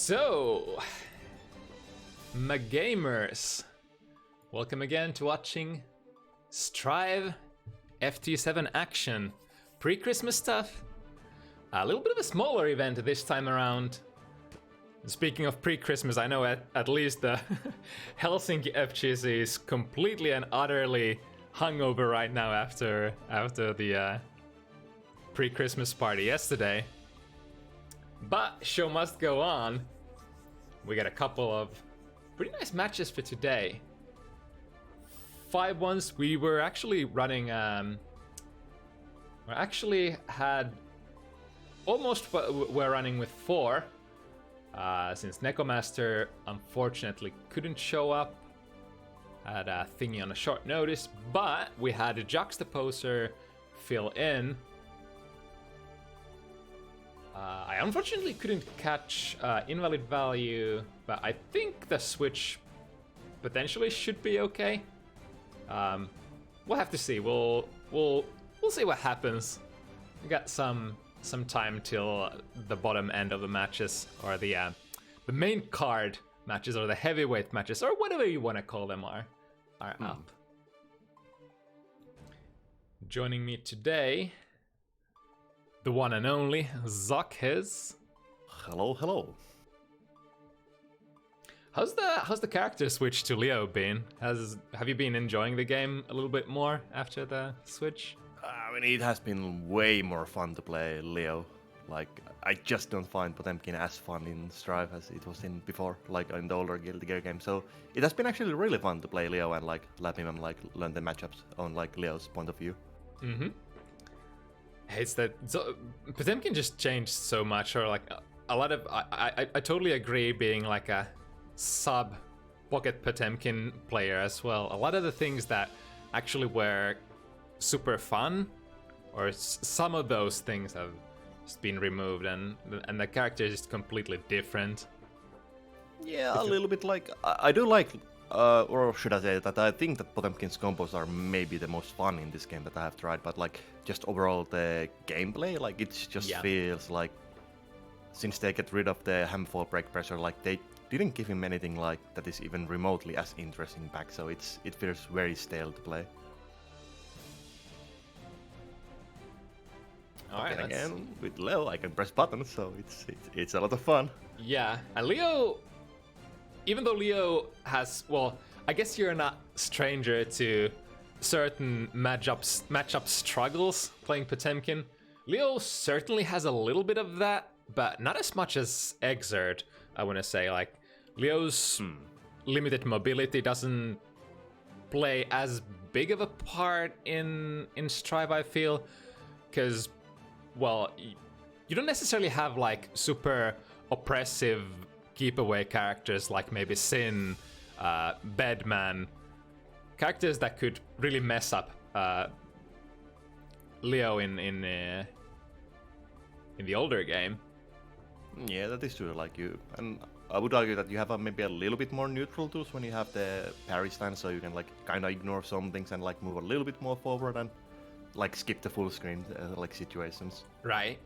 So, my gamers, welcome again to watching Strive FT7 action. Pre-Christmas stuff. A little bit of a smaller event this time around. Speaking of pre-Christmas, I know at least the Helsinki FGC is completely and utterly hungover right now after the pre-Christmas party yesterday. But show must go on. We got a couple of pretty nice matches for today. 5-1s. We were actually running. We actually had almost. We're running with 4. Since Nekomaster unfortunately couldn't show up. Had a thingy on a short notice, but we had a Juxtaposer fill in. I unfortunately couldn't catch invalid value, but I think the switch potentially should be okay. We'll have to see. We'll see what happens. We got some time till the bottom end of the matches, or the main card matches, or the heavyweight matches, or whatever you want to call them are up. Joining me today, the one and only ZoKHiZ. Hello, hello. How's the character switch to Leo been? Have you been enjoying the game a little bit more after the switch? I mean, it has been way more fun to play Leo. Like, I just don't find Potemkin as fun in Strive as it was in before, like in the older Guilty Gear game. So it has been actually really fun to play Leo and like let him like learn the matchups on like Leo's point of view. Mm-hmm. It's that Potemkin just changed so much, or like a lot of I totally agree, being like a sub Pocket Potemkin player as well. A lot of the things that actually were super fun, or some of those things have just been removed, and the character is just completely different. Yeah, a little bit like I do like, or should I say that I think that Potemkin's combos are maybe the most fun in this game that I have tried, but like just overall the gameplay, like it just feels like since they get rid of the hamfall break pressure, like they didn't give him anything like that is even remotely as interesting back, so it feels very stale to play. Alright, again, with Leo I can press buttons, so it's a lot of fun. Yeah, and Leo, even though Leo has, well, I guess you're not stranger to certain matchup struggles playing Potemkin. Leo certainly has a little bit of that, but not as much as Exert, I want to say. Like, Leo's limited mobility doesn't play as big of a part in Strive, I feel, because, well, you don't necessarily have like super oppressive keep away characters like maybe Sin, Bedman, characters that could really mess up Leo in the older game. Yeah, that is true. Like and I would argue that you have maybe a little bit more neutral tools when you have the parry stance, so you can like kind of ignore some things and like move a little bit more forward and like skip the full screen like situations. Right.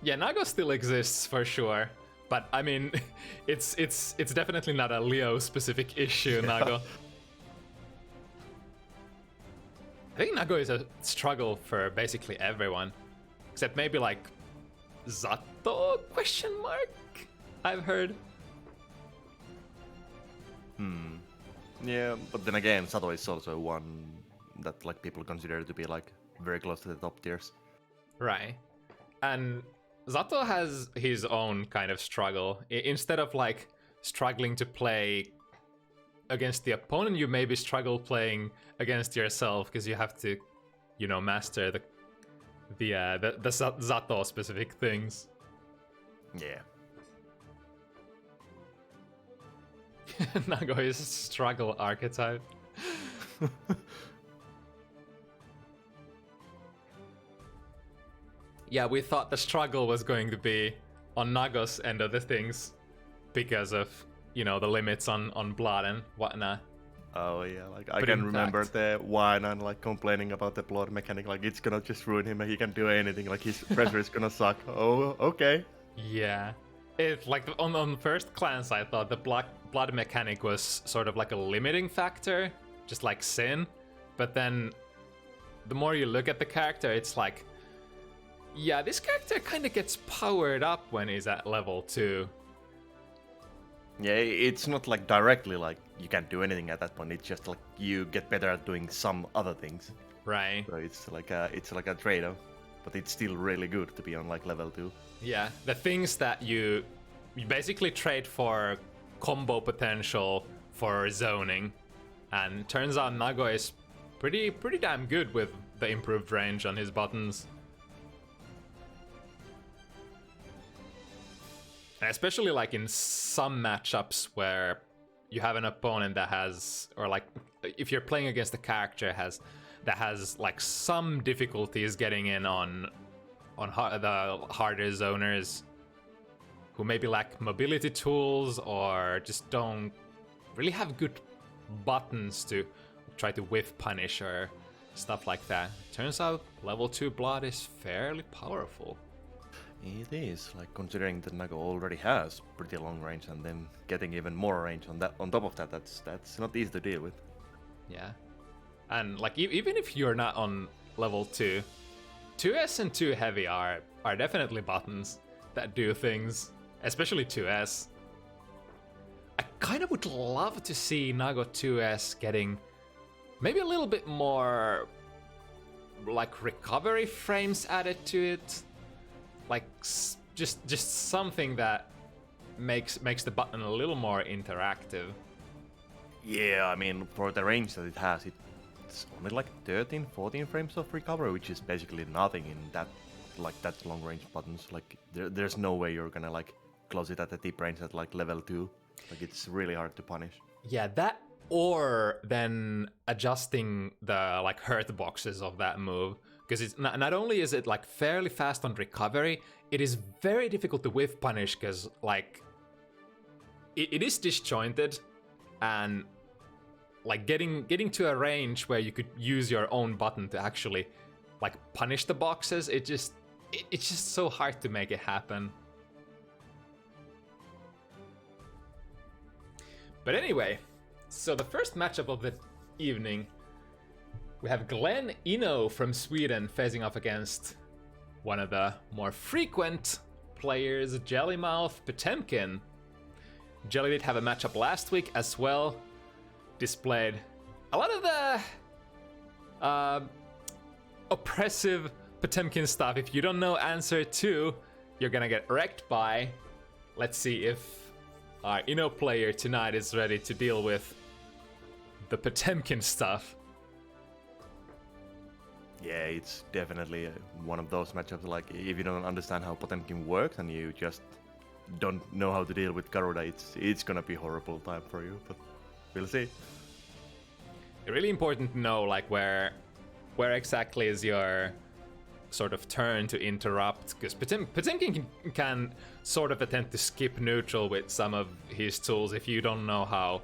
Yeah, Nago still exists for sure, but I mean, it's definitely not a Leo specific issue. Nago. I think Nago is a struggle for basically everyone, except maybe like Zato ? I've heard. Yeah, but then again, Sato is also one that like people consider to be like very close to the top tiers. Right. And Zato has his own kind of struggle. Instead of like struggling to play against the opponent, you maybe struggle playing against yourself, because you have to, you know, master the Zato specific things. Yeah. Nago is struggle archetype. Yeah, we thought the struggle was going to be on Nago's end of the things because of, you know, the limits on blood and whatnot. Oh yeah, like I can remember the wine and like complaining about the blood mechanic, like it's gonna just ruin him and he can do anything, like his pressure is gonna suck. Oh, okay. Yeah. It like on first glance, I thought the blood mechanic was sort of like a limiting factor, just like Sin. But then, the more you look at the character, it's like, yeah, this character kind of gets powered up when he's at level 2. Yeah, it's not like directly like you can't do anything at that point. It's just like you get better at doing some other things. Right. So it's like a trade-off, but it's still really good to be on like level 2. Yeah, the things that you basically trade for combo potential for zoning, and turns out Nago is pretty damn good with the improved range on his buttons. And especially like in some matchups where you have an opponent that has, or like if you're playing against a character that has like some difficulties getting in on the harder zoners, who maybe lack mobility tools or just don't really have good buttons to try to whiff punish or stuff like that. Turns out level 2 blood is fairly powerful. It is, like considering that Nago already has pretty long range, and then getting even more range on top of that, that's not easy to deal with. Yeah. And like even if you're not on level 2, 2S and 2 heavy are definitely buttons that do things, especially 2S. I kind of would love to see Nago 2S getting maybe a little bit more like recovery frames added to it, like just something that makes the button a little more interactive. Yeah, I mean, for the range that it has, it's only like 13, 14 frames of recovery, which is basically nothing in that long range buttons. Like there's no way you're gonna like close it at the tip range at like level 2. Like it's really hard to punish. Yeah, that, or then adjusting the like hurt boxes of that move, because it's not only is it like fairly fast on recovery, it is very difficult to whiff punish because like it is disjointed, and like getting to a range where you could use your own button to actually like punish the boxes, it's just so hard to make it happen. But anyway, so the first matchup of the evening, we have Glenn Ino from Sweden facing off against one of the more frequent players, Jellymouth Potemkin. Jelly did have a matchup last week as well, displayed a lot of the oppressive Potemkin stuff. If you don't know answer 2, you're gonna get wrecked by. Let's see if our Ino player tonight is ready to deal with the Potemkin stuff. Yeah, it's definitely one of those matchups, like if you don't understand how Potemkin works and you just don't know how to deal with Garuda, it's gonna be a horrible time for you, but we'll see. Really important to know like where exactly is your sort of turn to interrupt, because Potemkin can sort of attempt to skip neutral with some of his tools if you don't know how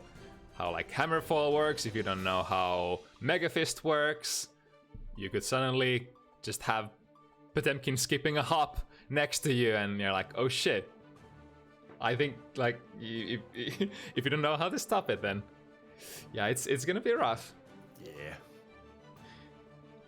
like Hammerfall works, if you don't know how Mega Fist works. You could suddenly just have Potemkin skipping a hop next to you, and you're like, oh shit. I think like if you don't know how to stop it, then yeah, it's gonna be rough. Yeah.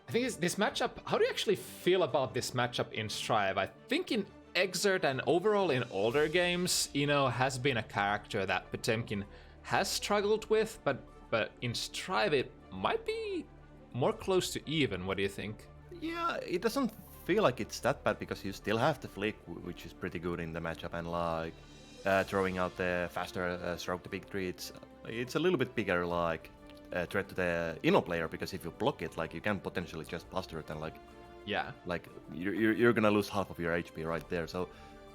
I think this matchup, how do you actually feel about this matchup in Strive? I think in Exert and overall in older games, Ino has been a character that Potemkin has struggled with, but in Strive it might be more close to even. What do you think? Yeah, it doesn't feel like it's that bad because you still have the flick, which is pretty good in the matchup, and like throwing out the faster stroke to victory, it's a little bit bigger like threat to the Ino player, because if you block it, like you can potentially just buster it and like you're gonna lose half of your HP right there. So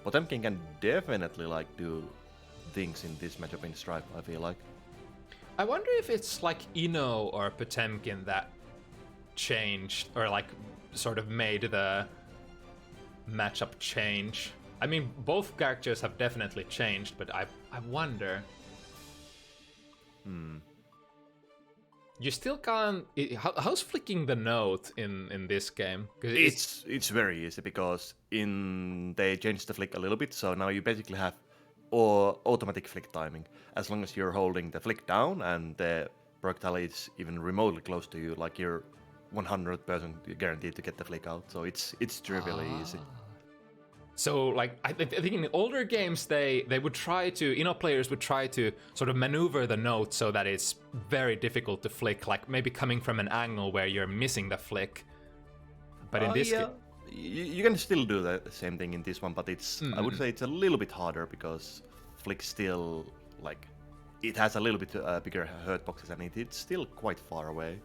Potemkin can definitely like do things in this matchup in Stripe, I feel like. I wonder if it's like Ino or Potemkin that changed, or like sort of made the matchup change. I mean, both characters have definitely changed, but I wonder. You still can't. How's flicking the note in this game? It's very easy because they changed the flick a little bit, so now you basically have or automatic flick timing. As long as you're holding the flick down and the projectile is even remotely close to you, like you're 100% guaranteed to get the flick out. So it's trivially easy. So, like, I think in older games, they would try to, players would try to sort of maneuver the note so that it's very difficult to flick, like maybe coming from an angle where you're missing the flick. But in this game... You can still do the same thing in this one, but it's I would say it's a little bit harder because flick still, like, it has a little bit bigger hurt boxes and it's still quite far away.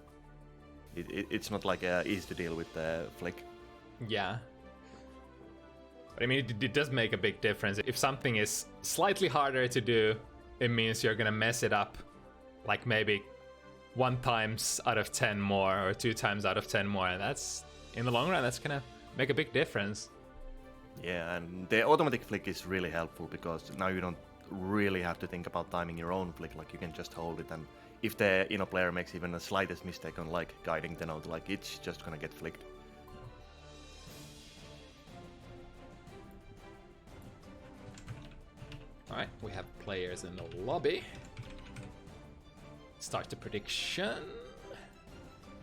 It's not like easy to deal with the flick. Yeah. But I mean, it does make a big difference. If something is slightly harder to do, it means you're gonna mess it up, like maybe 1 times out of 10 more or 2 times out of 10 more, and that's, in the long run, that's gonna make a big difference. Yeah, and the automatic flick is really helpful because now you don't really have to think about timing your own flick, like you can just hold it, and if the player makes even the slightest mistake on like guiding the note, like it's just gonna get flicked. Alright, we have players in the lobby. Start the prediction.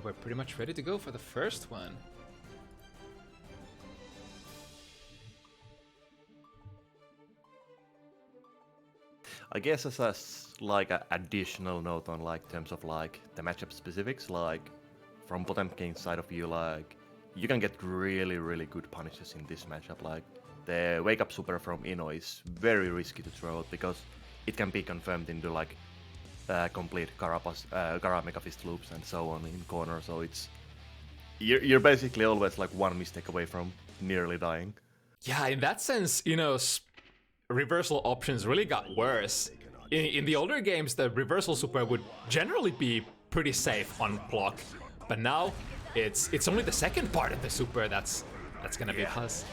We're pretty much ready to go for the first one. I guess as a like an additional note on like terms of like the matchup specifics, like from Potemkin's side of view, like you can get really good punishes in this matchup. Like the wake up super from Ino is very risky to throw out because it can be confirmed into like complete Gara Mega Fist loops and so on in corner. So it's you're basically always like one mistake away from nearly dying. Yeah, in that sense, reversal options really got worse. In the older games, the reversal super would generally be pretty safe on block, but now it's only the second part of the super that's gonna be plus.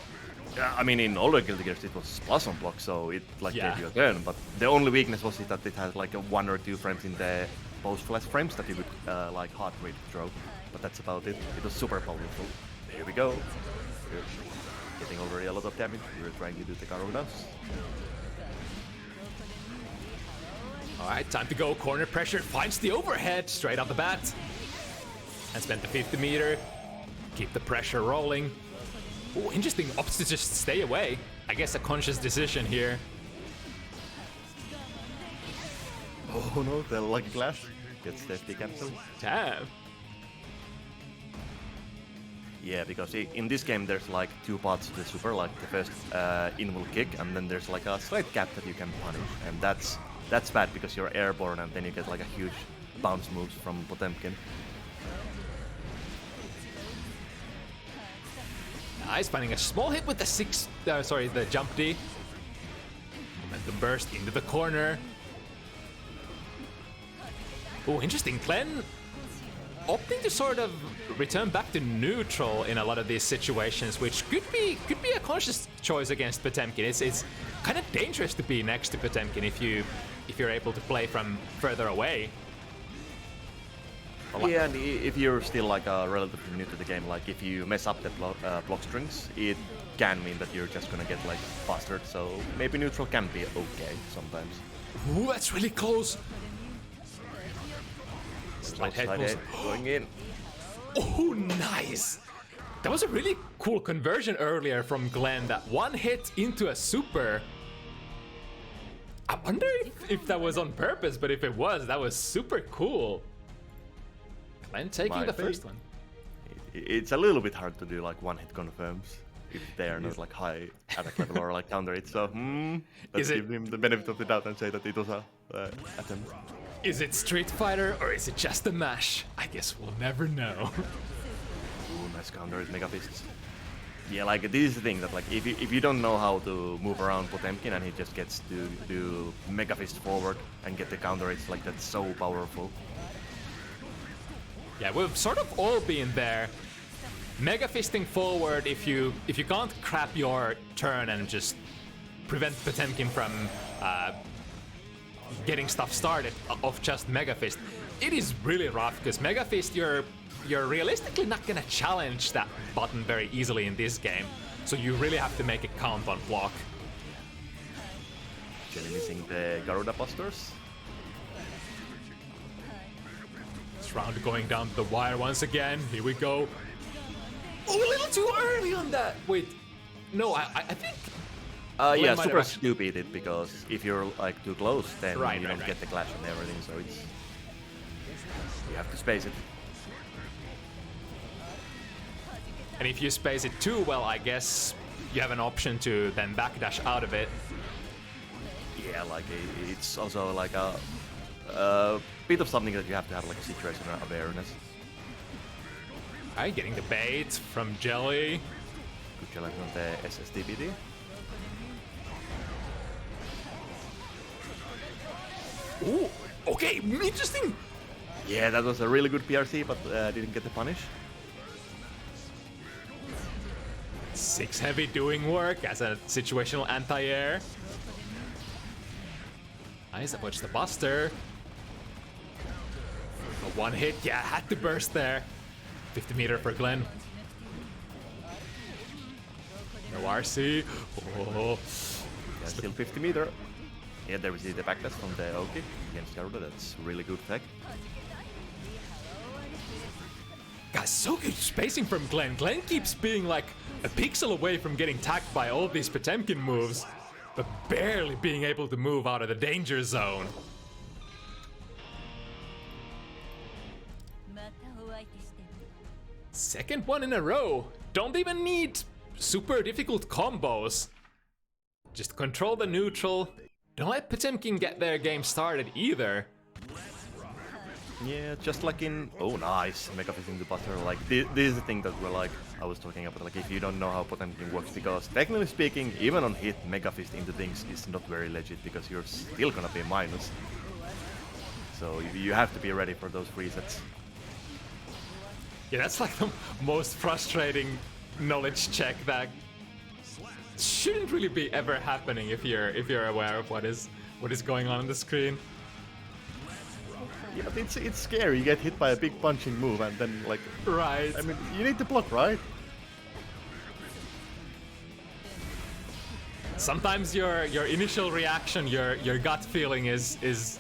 Yeah, I mean, in older Guilty Gears it was plus on block, so it like gave you a turn, but the only weakness was that it had like a 1 or 2 frames in the post-flash frames that you could like hard rate throw, but that's about it. It was super powerful. Here we go. We're getting already a lot of damage. We're trying to do the Garudas. Alright, time to go. Corner pressure finds the overhead straight off the bat. And spent the 50 meter. Keep the pressure rolling. Oh, interesting. Opts to just stay away. I guess a conscious decision here. Oh no, the lucky flash gets the FT cancel. Damn. Yeah, because in this game there's like 2 parts to the super, like the first invul kick, and then there's like a slight gap that you can punish, and that's bad because you're airborne and then you get like a huge bounce moves from Potemkin. Nice, finding a small hit with the the jump D. Momentum burst into the corner. Oh, interesting. Glenn opting to sort of return back to neutral in a lot of these situations, which could be a conscious choice against Potemkin. It's kind of dangerous to be next to Potemkin if you're able to play from further away. Yeah, and if you're still like relatively new to the game, like if you mess up the block strings, it can mean that you're just gonna get like bastard. So maybe neutral can be okay sometimes. Ooh, that's really close. Slide head going in. Oh, nice! That was a really cool conversion earlier from Glenn. That one hit into a super. I wonder if that was on purpose, but if it was, that was super cool. Glenn taking the first one. It's a little bit hard to do like one hit confirms if they are not like high attack level or like counter it. So let's give him the benefit of the doubt and say that it was a attempt. Is it Street Fighter or is it just a mash? I guess we'll never know. Ooh, nice counter with Mega Fists. Yeah, like this is the thing that like if you don't know how to move around Potemkin and he just gets to do Mega Fist forward and get the counter, it's like that's so powerful. Yeah, we've sort of all been there. Mega Fisting forward if you can't crap your turn and just prevent Potemkin from getting stuff started off just Mega Fist. It is really rough because Mega Fist you're realistically not gonna challenge that button very easily in this game. So you really have to make it count on block. Actually, missing the Garuda Busters. This round going down the wire once again. Here we go. Oh, a little too early on that. Wait, no, I think. Yeah, might super have stupid because if you're like too close, then you don't get the clash and everything. So it's you have to space it. And if you space it too well, I guess you have an option to then backdash out of it. Yeah, like it's also like a bit of something that you have to have like a situational awareness. Alright, getting the bait from Jelly. Good challenge on the SSDBD. Ooh, okay, interesting. Yeah, that was a really good PRC, but didn't get the punish. 6 heavy doing work as a situational anti-air. Nice, watch the Buster. A one hit, yeah, had to burst there. 50 meter for Glenn. No RC. Oh. Yeah, still 50 meter. Yeah, there we see the backdash from the Oki against Garuda. That's really good tech. Guys, so good spacing from Glenn. Glenn keeps being like a pixel away from getting tagged by all these Potemkin moves, but barely being able to move out of the danger zone. Second one in a row. Don't even need super difficult combos. Just control the neutral. Don't let Potemkin get their game started either. Yeah, just like in... Oh, nice. Mega Fist into Buster. Like, this is the thing that we're like... I was talking about, like, if you don't know how Potemkin works, because technically speaking, even on hit, Mega Fist into things is not very legit, because you're still gonna be minus. So you have to be ready for those resets. Yeah, that's like the most frustrating knowledge check that shouldn't really be ever happening if you're aware of what is going on the screen. Yeah, but it's scary. You get hit by a big punching move and then like... Right. I mean, you need to block, right? Sometimes your initial reaction, your gut feeling is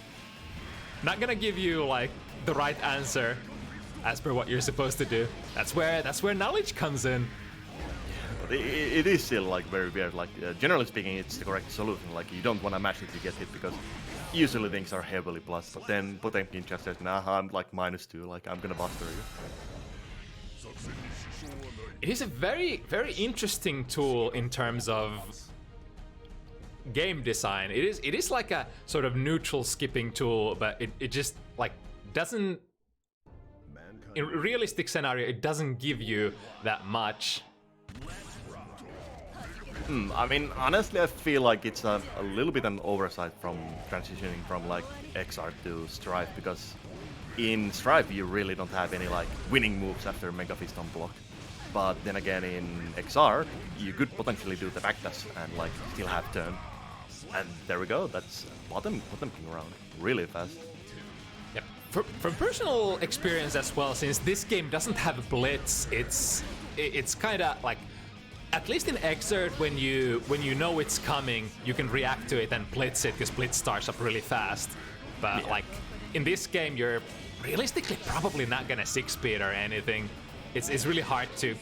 not gonna give you like the right answer as per what you're supposed to do. That's where knowledge comes in. But it is still like very weird. Like generally speaking, it's the correct solution. Like you don't want to mash it to get hit because usually things are heavily plus. But then Potemkin just says, "Nah, I'm like -2. Like I'm gonna buster you." It is a very interesting tool in terms of game design. It is like a sort of neutral skipping tool, but it just like doesn't. In a realistic scenario, it doesn't give you that much. I mean, honestly, I feel like it's a little bit an oversight from transitioning from like XR to Strife, because in Strife you really don't have any like winning moves after Mega Fist on block. But then again, in XR, you could potentially do the backdash and like still have turn. And there we go. That's Potemkin round, really fast. Yep. From personal experience as well, since this game doesn't have a blitz, it's kind of like, at least in Exert, when you know it's coming, you can react to it and blitz it, because blitz starts up really fast. But like in this game, you're realistically probably not gonna 6-speed or anything. It's really hard to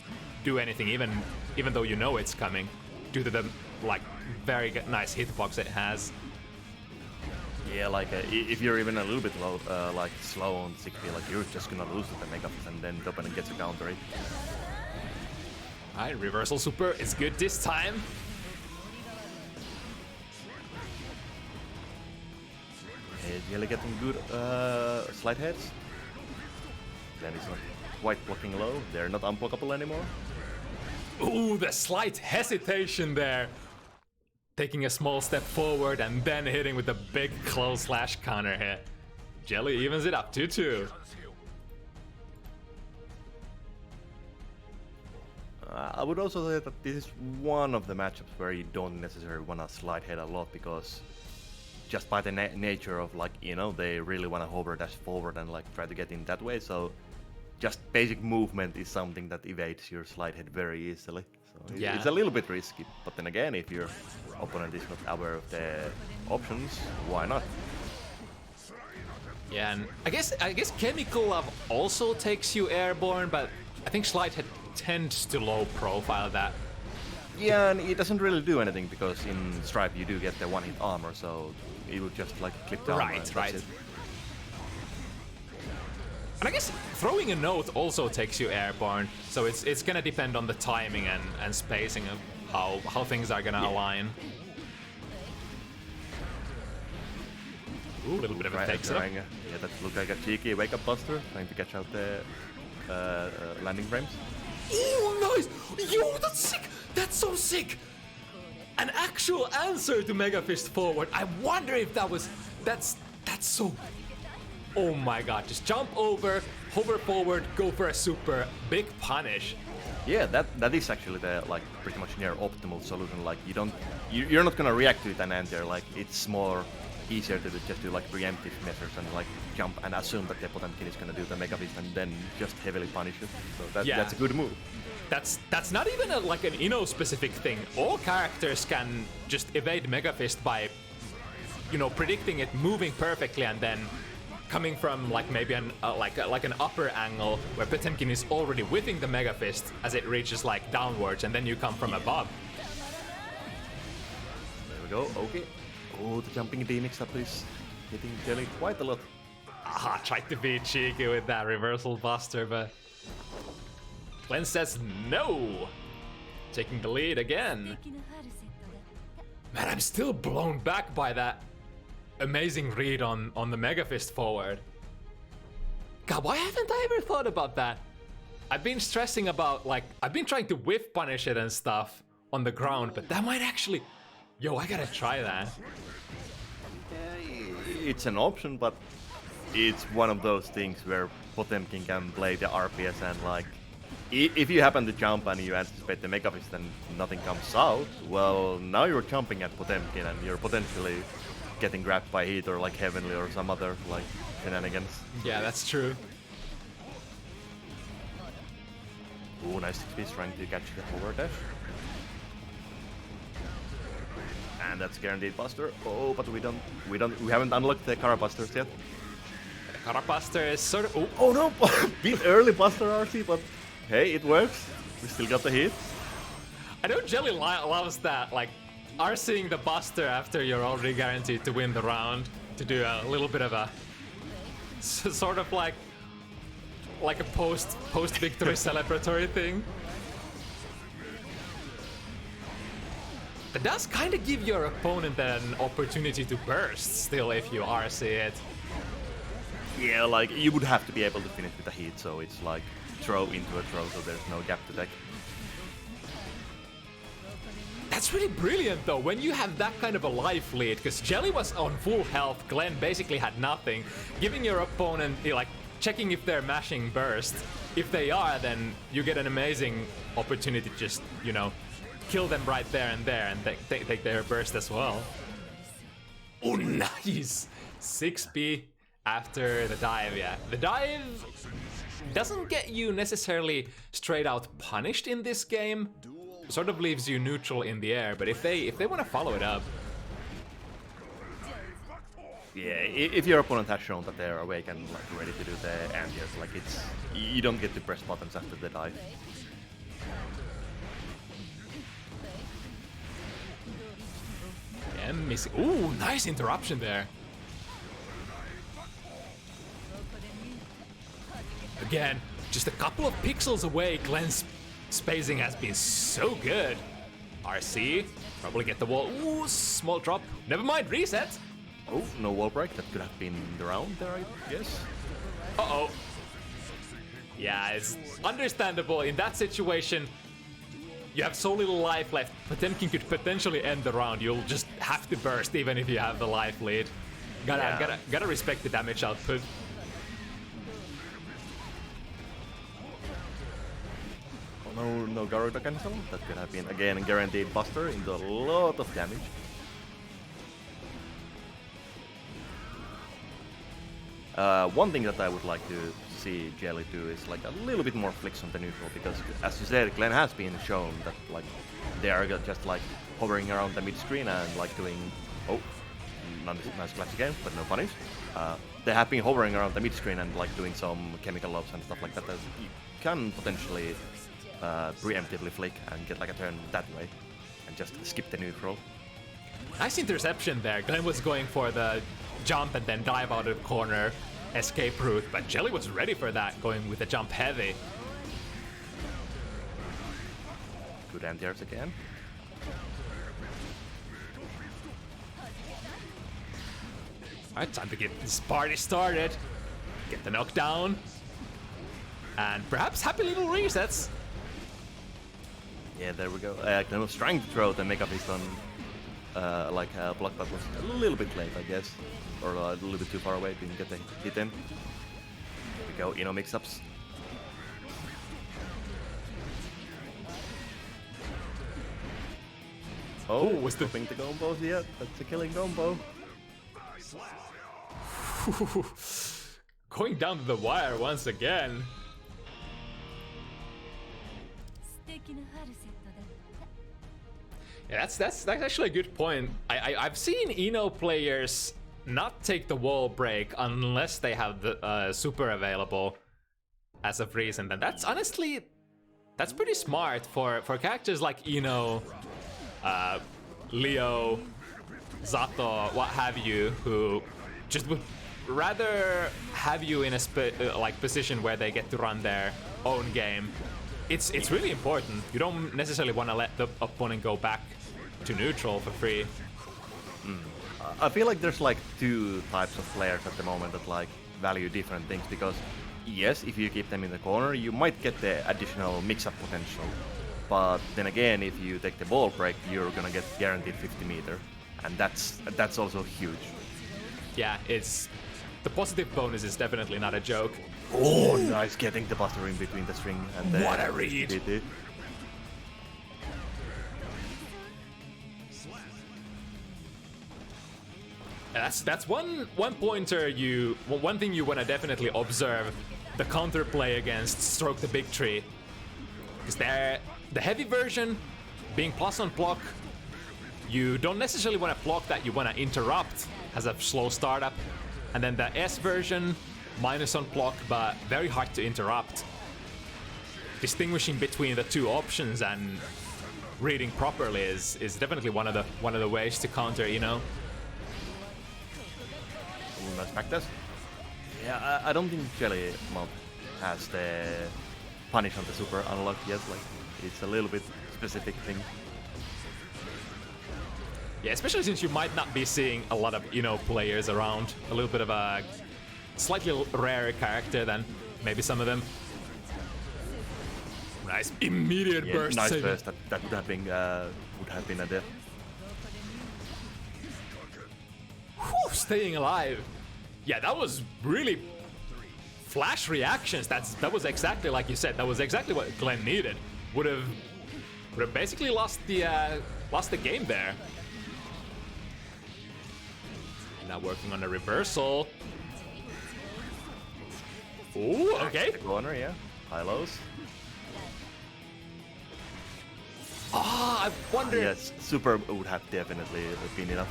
do anything, even though you know it's coming, due to the like very nice hitbox it has. Yeah, like if you're even a little bit low, like slow on 6P, like you're just gonna lose with the Mega Fist, and then the opponent gets a counter. Alright, reversal super is good this time. Jelly getting good slide heads. Then he's not quite blocking low. They're not unblockable anymore. Ooh, the slight hesitation there. Taking a small step forward and then hitting with a big close slash counter hit. Jelly evens it up 2-2. I would also say that this is one of the matchups where you don't necessarily want to slide head a lot, because just by the nature of like, you know, they really want to hover dash forward and like try to get in that way. So just basic movement is something that evades your slide head very easily. So Yeah. it's a little bit risky. But then again, if your opponent is not aware of the options, why not? Yeah, and I guess Chemical Love also takes you airborne, but I think Slidehead tends to low profile that. Yeah, and it doesn't really do anything because in Stripe you do get the one-hit armor, so it would just like clip down. Right. And I guess throwing a note also takes you airborne, so it's gonna depend on the timing and spacing of how things are gonna align. Ooh, a little bit of a take setup. Yeah, that looked like a cheeky wake-up buster, trying to catch out the landing frames. Oh, nice! Yo, that's sick! That's so sick! An actual answer to Mega Fist forward. I wonder if that's so. Oh my god! Just jump over, hover forward, go for a super big punish. Yeah, that is actually the like pretty much near optimal solution. Like you're not gonna react to it and enter. Like it's more easier to just do like preemptive measures and like jump and assume that the Potemkin is gonna do the Mega Fist and then just heavily punish it. So that's a good move. That's not even like an Ino specific thing. All characters can just evade Mega Fist by, predicting it moving perfectly and then coming from like maybe an upper angle where Potemkin is already whipping the Mega Fist as it reaches like downwards, and then you come from above. There we go. Okay. Oh, the jumping D mix-up is hitting Jelly quite a lot. Tried to be cheeky with that reversal buster, but Glenn says no! Taking the lead again. Man, I'm still blown back by that amazing read on the Mega Fist forward. God, why haven't I ever thought about that? I've been stressing about, I've been trying to whiff punish it and stuff on the ground, but that might actually... Yo, I gotta try that. It's an option, but it's one of those things where Potemkin can play the RPS and if you happen to jump and you anticipate the Mega Fist and nothing comes out, well, now you're jumping at Potemkin and you're potentially getting grabbed by Heat or Heavenly or some other shenanigans. Yeah, that's true. Ooh, nice piece trying to catch the forward dash. And that's guaranteed buster. Oh, but we haven't unlocked the Kara busters yet. The Kara buster is sort of... Oh no! Bit early buster RC, but hey, it works. We still got the hit. I know Jelly loves that, RCing the buster after you're already guaranteed to win the round, to do a little bit of a sort of like a post-victory celebratory thing. That does kind of give your opponent an opportunity to burst still if you RC it. Yeah, you would have to be able to finish with a hit, so it's throw into a throw, so there's no gap to take. That's really brilliant though, when you have that kind of a life lead, because Jelly was on full health, Glenn basically had nothing, giving your opponent, checking if they're mashing burst. If they are, then you get an amazing opportunity to just, kill them right there and take their burst as well. Oh, nice! 6B after the dive, yeah. The dive doesn't get you necessarily straight out punished in this game. Sort of leaves you neutral in the air, but if they want to follow it up. Yeah, if your opponent has shown that they're awake and ready to do the anti-airs, you don't get to press buttons after the dive. Yeah, missing. Ooh, nice interruption there. Again, just a couple of pixels away, Glenn's spacing has been so good. RC, probably get the wall. Ooh, small drop. Never mind, reset. Oh, no wall break. That could have been the round there, I guess. Uh-oh. Yeah, it's understandable. In that situation, you have so little life left. Potemkin could potentially end the round. You'll just have to burst even if you have the life lead. Gotta respect the damage output. Oh, no Garuda cancel. That could have been again a guaranteed buster into a lot of damage. One thing that I would like to see Jelly do is like a little bit more flicks on the neutral, because as you said, Glenn has been shown that like they are just like hovering around the mid screen and like doing nice clash again, but no punish. They have been hovering around the mid screen and like doing some chemical lobs and stuff like that. You can potentially preemptively flick and get like a turn that way and just skip the neutral. Nice interception there. Glenn was going for the jump and then dive out of the corner escape route, but Jelly was ready for that, going with the jump heavy. Good anti-airs again. Alright, time to get this party started. Get the knockdown. And perhaps happy little resets. Yeah, there we go. Glenn was trying to throw the Mega Fist on block, but was a little bit late, I guess. Or a little bit too far away, didn't get the hit in. Here we go, Ino mix-ups. Oh, was the thing to combos? Yeah, that's a killing combo. Going down to the wire once again. Yeah, that's actually a good point. I've seen Ino players not take the wall break unless they have the super available as of recent, and that's honestly pretty smart for characters like Ino, Leo, Zato, what have you, who just would rather have you in a position where they get to run their own game. It's really important. You don't necessarily want to let the opponent go back to neutral for free. I feel like there's like two types of players at the moment that like value different things, because yes, if you keep them in the corner, you might get the additional mix-up potential. But then again, if you take the ball break, you're gonna get guaranteed 50 meter, and that's also huge. Yeah, the positive bonus is definitely not a joke. Oh, nice getting the butter in between the string and the... What a read! That's one pointer one thing you want to definitely observe: the counterplay against Stroke the Big Tree. Is there the heavy version being plus on block? You don't necessarily want to block that, you want to interrupt as a slow startup. And then the S version, minus on block, but very hard to interrupt. Distinguishing between the two options and reading properly is definitely one of the ways to counter, you know. Nice practice. Yeah, I don't think Jelly Mount has the punish on the super unlocked yet. Like, it's a little bit specific thing. Yeah, especially since you might not be seeing a lot of players around. A little bit of a slightly rarer character than maybe some of them. Nice immediate burst. Nice saving. burst. That would have been a death. Whew, staying alive. Yeah, that was really flash reactions. That was exactly like you said. That was exactly what Glenn needed. Would have basically lost the game there. Now working on a reversal. Ooh, okay. The corner, yeah. High lows. Ah, I wonder. Yes, super would have definitely been enough.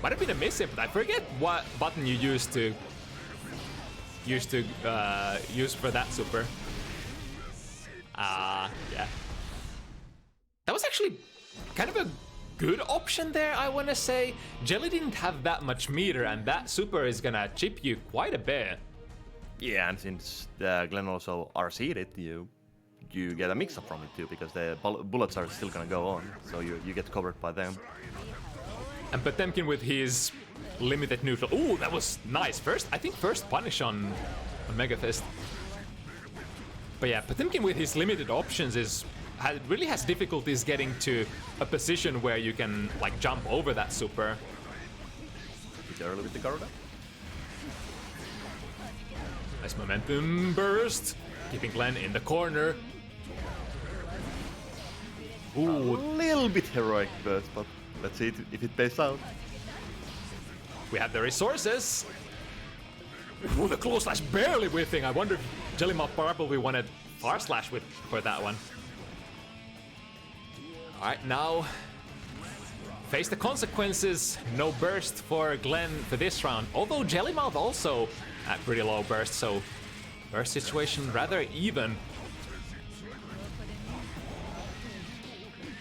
Might have been a miss-hit, but I forget what button you used to use for that super. Yeah. That was actually kind of a good option there, I want to say. Jelly didn't have that much meter, and that super is gonna chip you quite a bit. Yeah, and since Glenn also RC'd it, you get a mix-up from it too, because the bullets are still gonna go on, so you get covered by them. And Potemkin with his limited neutral. Ooh, that was nice. I think first punish on Mega Fist. But yeah, Potemkin with his limited options really has difficulties getting to a position where you can like jump over that super. Bit early with the Garuda. Nice momentum burst, keeping Glenn in the corner. Ooh, a little bit heroic burst, but let's see if it pays out. We have the resources. Ooh, the close slash barely whiffing. I wonder if Jellymoth probably wanted far slash for that one. Alright, now face the consequences. No burst for Glenn for this round. Although Jellymouth also at pretty low burst, so burst situation rather even.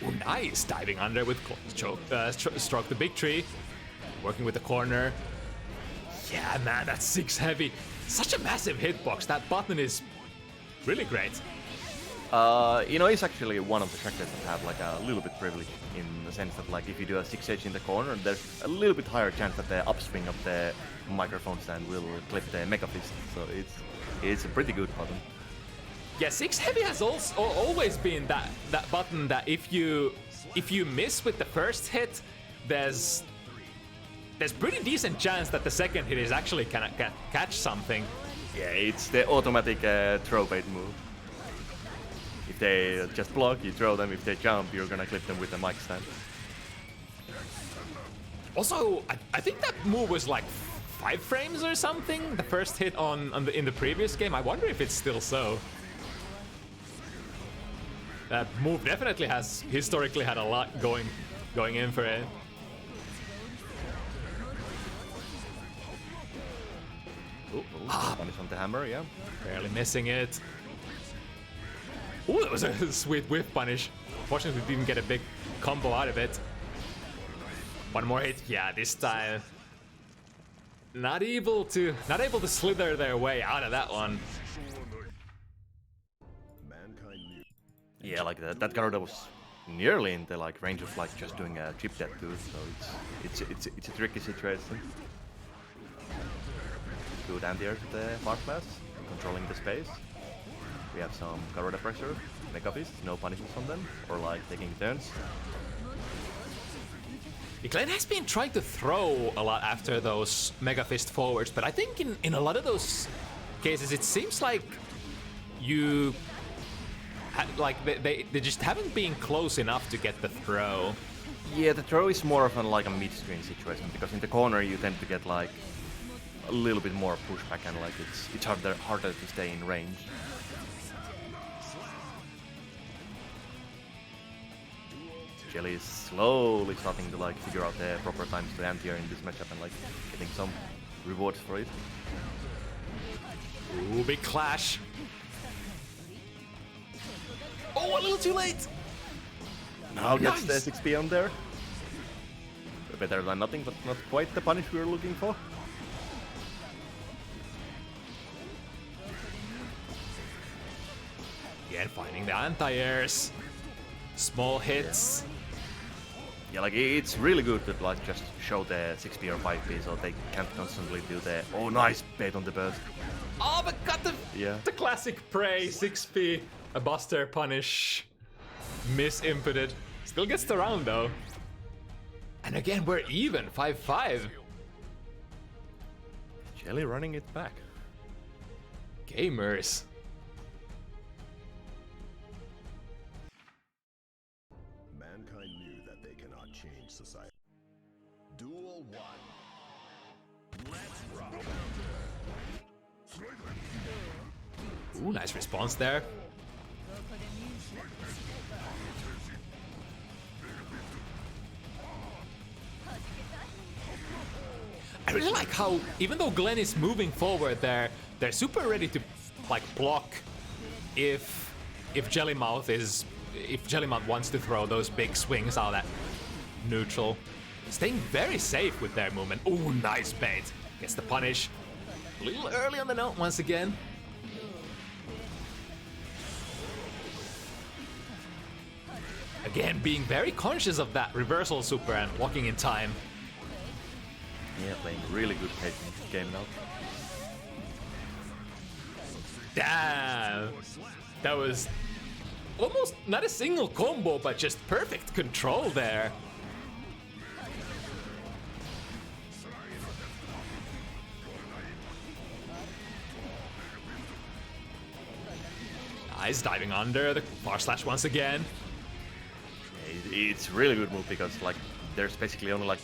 Ooh, nice diving under with stroke the big tree. Working with the corner. Yeah, man, that's 6 heavy. Such a massive hitbox. That button is really great. You know, it's actually one of the characters that have like a little bit privilege in the sense that like if you do a 6H in the corner, there's a little bit higher chance that the upswing of the microphone stand will clip the Mega Fist. So it's a pretty good button. Yeah, 6 heavy has also always been that button that if you miss with the first hit, there's pretty decent chance that the second hit is actually can catch something. Yeah, it's the automatic throw bait move. If they just block, you throw them. If they jump, you're gonna clip them with the mic stand. Also, I think that move was like 5 frames or something. The first hit in the previous game. I wonder if it's still so. That move definitely has historically had a lot going in for it. Punish on the hammer, yeah. Barely missing it. Ooh, that was a sweet whiff punish. Fortunately, we didn't get a big combo out of it. One more hit. Yeah, this time. Not able to slither their way out of that one. Yeah, like that Garuda was nearly in the like range of like just doing a chip death too, so it's a tricky situation. Good anti-air to the Mark Class, controlling the space. We have some Garuda pressure, Mega Fist, no punishes on them, or like taking turns. Glenn has been trying to throw a lot after those Mega Fist forwards, but I think in a lot of those cases it seems like they just haven't been close enough to get the throw. Yeah, the throw is more of like a mid-screen situation, because in the corner you tend to get like a little bit more pushback and like it's harder to stay in range. Jelly is slowly starting to like figure out the proper times to anti-air in this matchup and like getting some rewards for it. Ooh, big clash. Oh, a little too late. Now gets the 6p on there. Better than nothing, but not quite the punish we were looking for. Again, finding the anti-airs. Small hits. Yeah, like it's really good to like just show the 6p or 5p so they can't constantly do the oh nice bait on the burst. Oh, but got the classic prey 6p, a buster punish, miss inputted. Still gets the round though. And again, we're even 5-5. Jelly running it back. Gamers. Mankind knew that they cannot change society. Duel 1. Let's rock. Ooh, nice response there. I really like how, even though Glenn is moving forward there, they're super ready to like block if Jellymouth wants to throw those big swings out of that neutral. Staying very safe with their movement. Ooh, nice bait. Gets the punish. A little early on the note once again. Again, being very conscious of that reversal super and blocking in time. Yeah, playing really good game now. Damn! That was almost not a single combo, but just perfect control there. Nice diving under the bar slash once again. It's really good move because like there's basically only like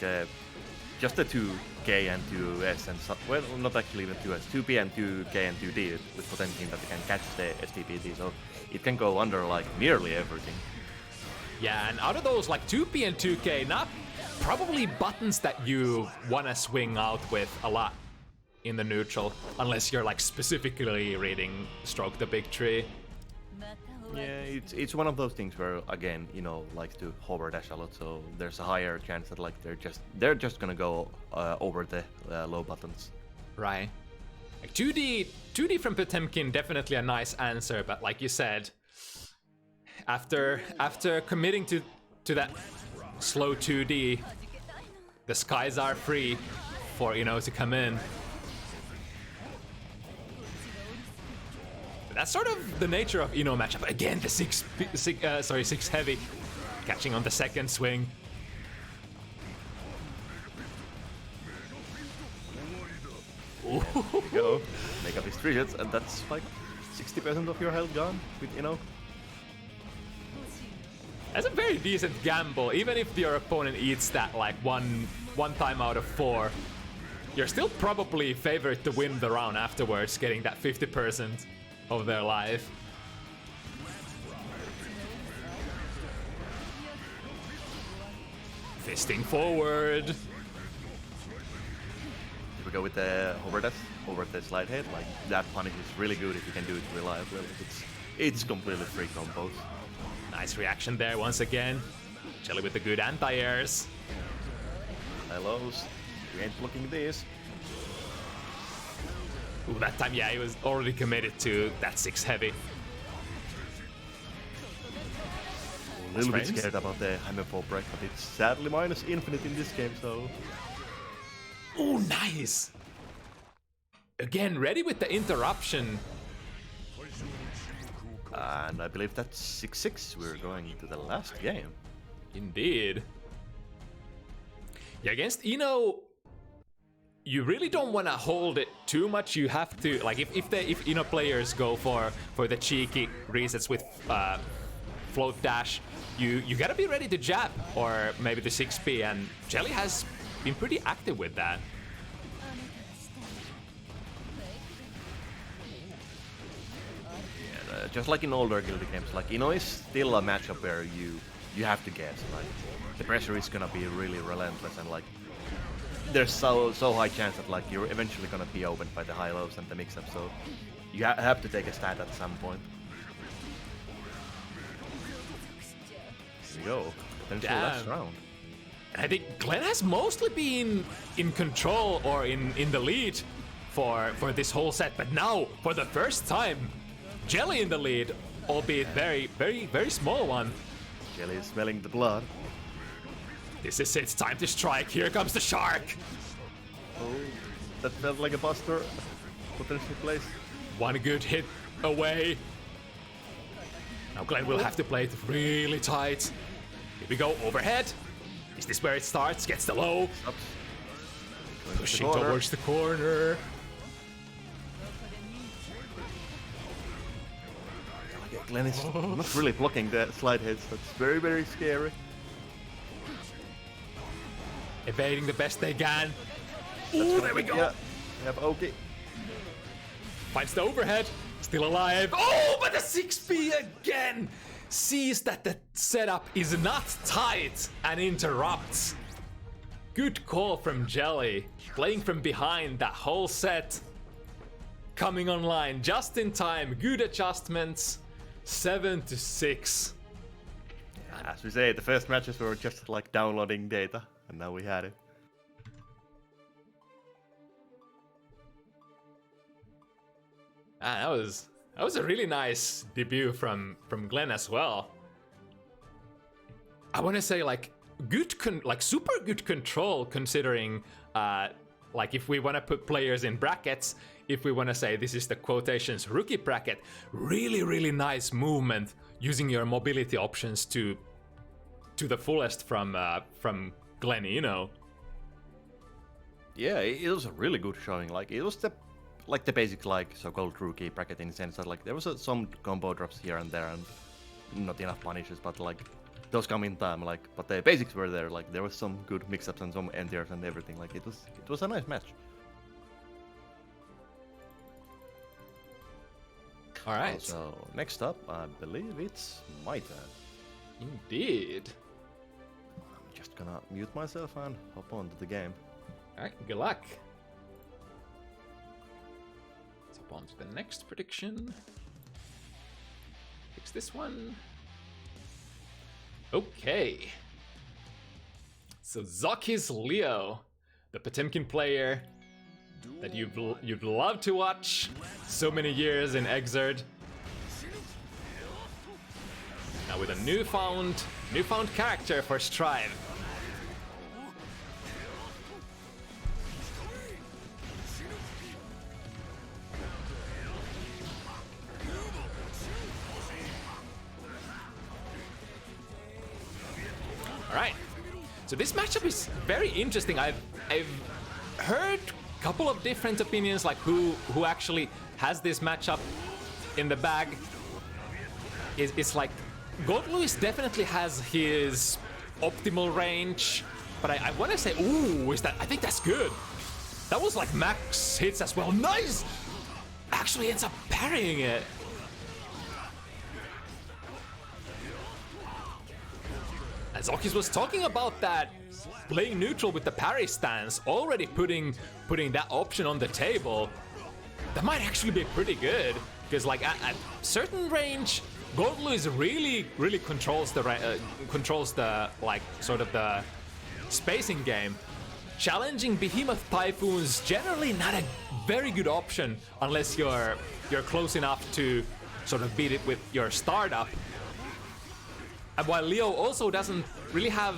just the 2K and 2S and well, not actually even 2S, 2P and 2K and 2D with Potemkin that they can catch the STPT, so it can go under like nearly everything. Yeah, and out of those like 2P and 2K, not probably buttons that you wanna swing out with a lot in the neutral, unless you're like specifically reading Stroke the Big Tree. Yeah, it's one of those things where, again, you know, likes to hover dash a lot, so there's a higher chance that like they're just gonna go over the low buttons. Right. Like 2D from Potemkin, definitely a nice answer, but like you said, after committing to that slow 2D, the skies are free for to come in. That's sort of the nature of matchup. Again, the 6 heavy, catching on the second swing. There you go. Make up his 3 hits, and that's like 60% of your health gone. With That's a very decent gamble. Even if your opponent eats that like one time out of 4, you're still probably favored to win the round afterwards, getting that 50% of their life. Fisting forward. Here we go with the over the slide head. Like that punish is really good if you can do it reliably. It's completely free combos. Nice reaction there once again. Jelly with the good anti-airs. Hellos. We ain't blocking this. Ooh, that time, yeah, he was already committed to that 6 heavy. A little bit scared about the Hammer 4 break, but it's sadly minus infinite in this game, so... Ooh, nice! Again, ready with the interruption. And I believe that's 6-6. We're going into the last game. Indeed. Yeah, against Ino, you really don't want to hold it too much. You have to, like, if Ino players go for the cheeky resets with float dash, you gotta be ready to jab or maybe the 6P, and Jelly has been pretty active with that. Just like in older Guilty games, like Ino is still a matchup where you have to guess. Like the pressure is gonna be really relentless, and like there's so high chance that like you're eventually gonna be opened by the high lows and the mix-up. So you have to take a stand at some point. Here we go. Potential last round. I think Glenn has mostly been in control or in the lead for this whole set, but now for the first time, Jelly in the lead, albeit very, very, very small one. Jelly is smelling the blood. This is it, time to strike. Here comes the shark. Oh, that felt like a buster. Potentially placed. One good hit away. Now Glenn will have to play it really tight. Here we go, overhead. Is this where it starts? Gets the low. Pushing towards the corner. Glenn is not really blocking the slide hits. That's very, very scary. Evading the best they can. Ooh, there we go. Yeah, okay. Finds the overhead. Still alive. Oh, but the 6P again sees that the setup is not tight and interrupts. Good call from Jelly. Playing from behind that whole set. Coming online just in time. Good adjustments. 7-6. As we say, the first matches were just like downloading data, and now we had it. That was a really nice debut from Glenn as well. I want to say like super good control, considering like if we want to put players in brackets, if we want to say this is the quotations rookie bracket, really nice movement using your mobility options to the fullest from Glenn Ino. Yeah, it was a really good showing. Like it was the basic like so-called rookie bracket in the sense that like there was some combo drops here and there and not enough punishes, but like those come in time. Like, but the basics were there. Like, there was some good mix-ups and some anti-airs and everything. Like, it was a nice match. All right. So next up, I believe it's my turn. Indeed. I'm just gonna mute myself and hop on to the game. All right, good luck. Let's hop on to the next prediction. Fix this one. Okay. So ZoKHiZ Leo, the Potemkin player that you've loved to watch so many years in Exerd. Now with a newfound character for Strive. All right. So this matchup is very interesting. I've heard a couple of different opinions, like who actually has this matchup in the bag. It's like GoldLewis definitely has his optimal range, but I want to say, ooh, I think that's good. That was like max hits as well. Nice. Actually ends up parrying it. And ZoKHiZ was talking about that, playing neutral with the parry stance, already putting that option on the table. That might actually be pretty good, because like at certain range, GoldLewis really controls the like sort of the spacing game. Challenging Behemoth Typhoons generally not a very good option unless you're close enough to sort of beat it with your startup. And while Leo also doesn't really have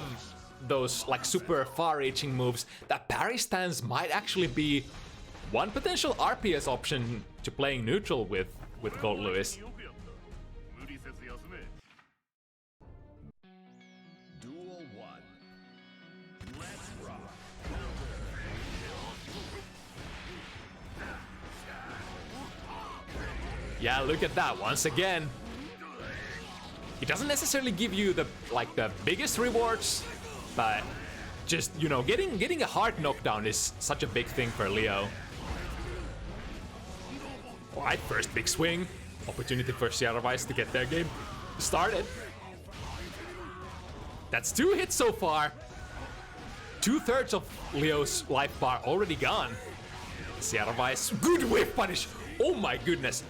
those like super far-reaching moves, that parry stance might actually be one potential RPS option to playing neutral with GoldLewis. Duel 1. Let's rock. Yeah, look at that once again. It doesn't necessarily give you the biggest rewards, but just, you know, getting a hard knockdown is such a big thing for Leo. Alright, first big swing. Opportunity for ZoKHiZ to get their game started. That's 2 hits so far. 2/3 of Leo's life bar already gone. ZoKHiZ, good whiff punish. Oh my goodness.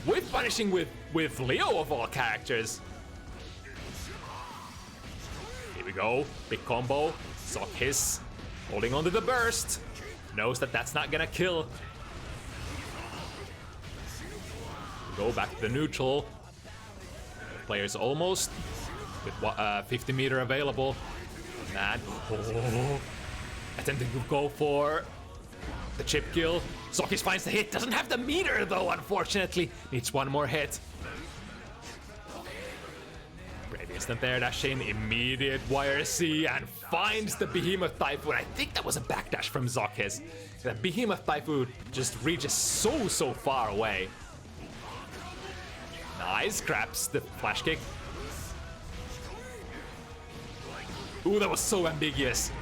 Whiff punishing with Leo of all characters. Here we go, big combo. ZoKHiZ holding on to the burst. Knows that that's not gonna kill. Go back to the neutral. Players almost with 50 meter available. And attempting to go for the chip kill. ZoKHiZ finds the hit. Doesn't have the meter though, unfortunately. Needs one more hit. Great instant there, dash in, immediate YRC, and finds the Behemoth Typhoon. I think that was a backdash from ZoKHiZ. The Behemoth Typhoon just reaches so far away. Nice, grabs the flash kick. Ooh, that was so ambiguous.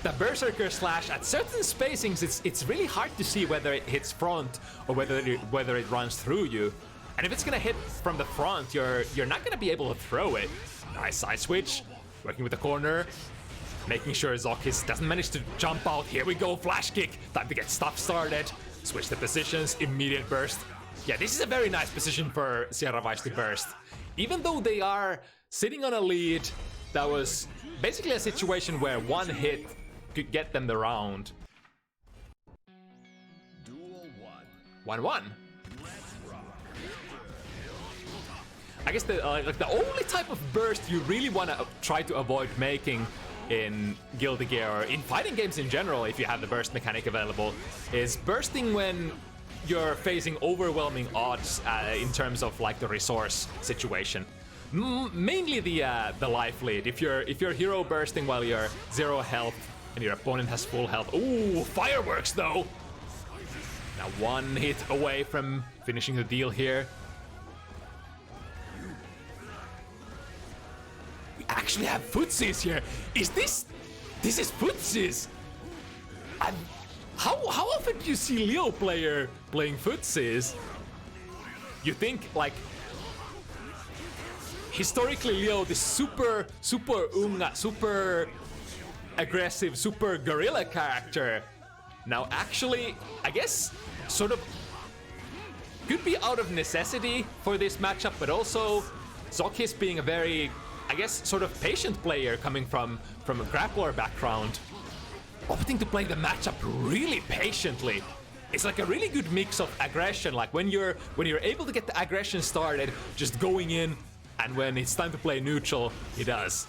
The Berserker Slash, at certain spacings, it's really hard to see whether it hits front or whether it runs through you. And if it's gonna hit from the front, you're not gonna be able to throw it. Nice side switch, working with the corner, making sure ZoKHiZ doesn't manage to jump out. Here we go, flash kick, time to get stuff started. Switch the positions, immediate burst. Yeah, this is a very nice position for ZoKHiZ to burst. Even though they are sitting on a lead, that was basically a situation where one hit could get them the round. Duel 1-1. I guess the only type of burst you really want to try to avoid making in Guilty Gear or in fighting games in general, if you have the burst mechanic available, is bursting when you're facing overwhelming odds in terms of like the resource situation. Mainly the life lead. If you're hero bursting while you're 0 health and your opponent has full health. Ooh, fireworks though. Now 1 hit away from finishing the deal here. We actually have footsies here. Is this is footsies? And how often do you see Leo player playing footsies? You think like historically Leo, this super unga, super aggressive, super guerrilla character. Now actually, I guess sort of could be out of necessity for this matchup, but also ZoKHiZ being a very, I guess, sort of patient player coming from a grappler background, opting to play the matchup really patiently. It's like a really good mix of aggression, like when you're able to get the aggression started, just going in, and when it's time to play neutral, he does.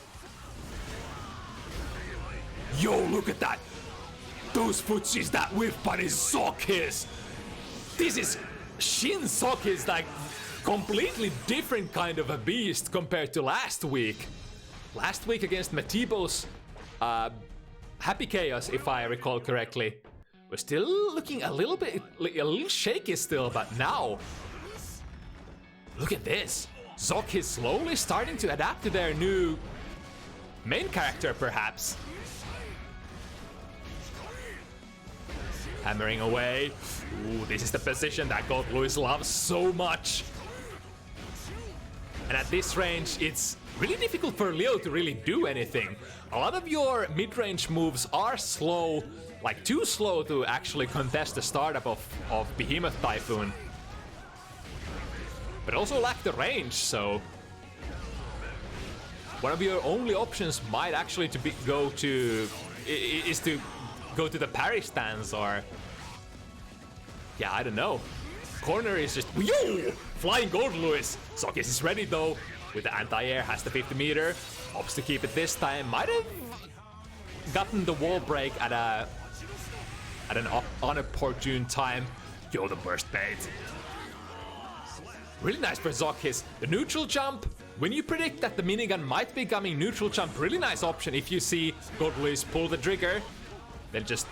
Yo, look at that! Those footsies, that whiff punish ZoKHiZ! This is Shin ZoKHiZ, like completely different kind of a beast compared to last week. Last week against Matibo's Happy Chaos, if I recall correctly, we're still looking a little shaky still, but now look at this. ZoKHiZ slowly starting to adapt to their new main character, perhaps. Hammering away. Ooh, this is the position that GoldLuiz loves so much. And at this range, it's really difficult for Leo to really do anything. A lot of your mid-range moves are slow, like too slow to actually contest the startup of Behemoth Typhoon. But also lack the range, so one of your only options might actually go to the parry stance, or yeah, I don't know. Corner is just yo, flying GoldLuiz. ZoKHiZ is ready though with the anti-air, has the 50 meter, opts to keep it this time. Might have gotten the wall break at an unopportune time. Yo, the burst bait. Really nice for ZoKHiZ. The neutral jump, when you predict that the minigun might be coming, neutral jump, really nice option if you see GoldLuiz pull the trigger. Then just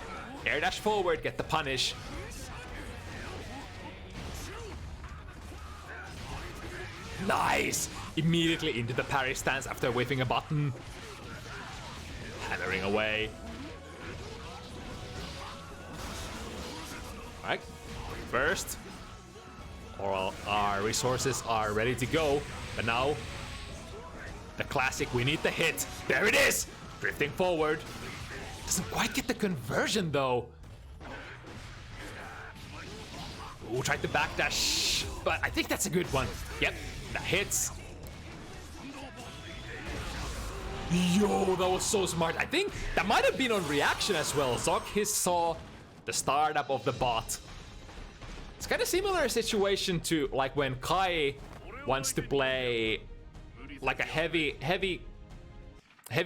air dash forward, get the punish. Nice! Immediately into the parry stance after whiffing a button. Hammering away. Alright, first. All our resources are ready to go, but now the classic, we need the hit. There it is! Drifting forward. Doesn't quite get the conversion though. Ooh, tried to backdash, but I think that's a good one. Yep, that hits. Yo, that was so smart. I think that might have been on reaction as well. ZoKHiZ saw the startup of the bot. It's kind of similar situation to like when Kai wants to play like a heavy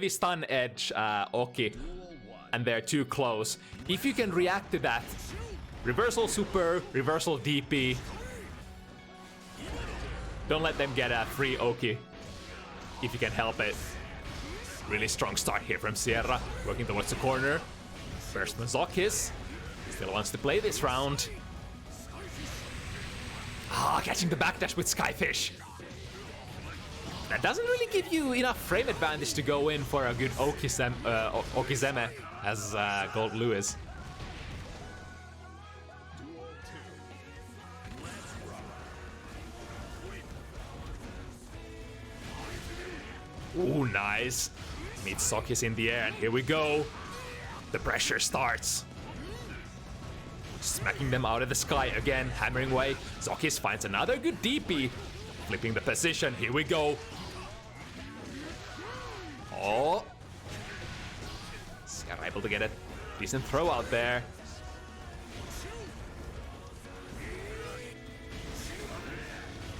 stun edge Oki, and they're too close. If you can react to that, reversal super, reversal DP. Don't let them get a free Oki if you can help it. Really strong start here from Sierra, working towards the corner. First one ZoKHiZ still wants to play this round. Catching the backdash with Skyfish. That doesn't really give you enough frame advantage to go in for a good Okizeme as GoldLuiz. Ooh, nice. Meets ZoKHiZ in the air, and here we go. The pressure starts. Smacking them out of the sky again, hammering away. ZoKHiZ finds another good DP. Flipping the position, here we go. Oh. Sierra able to get a decent throw out there.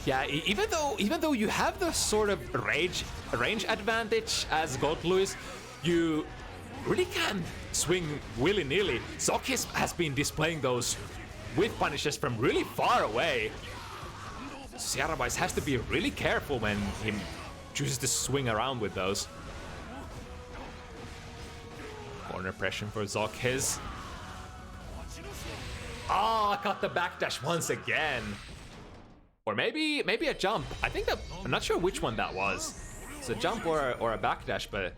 Yeah, even though you have the sort of range advantage as GoldLuiz, you really can swing willy-nilly. ZoKHiZ has been displaying those whiff punishes from really far away. Sierra Vice has to be really careful when he chooses to swing around with those. Corner pressure for ZoKHiZ. Caught the backdash once again. Or maybe a jump. I'm not sure which one that was. It's a jump or a backdash, but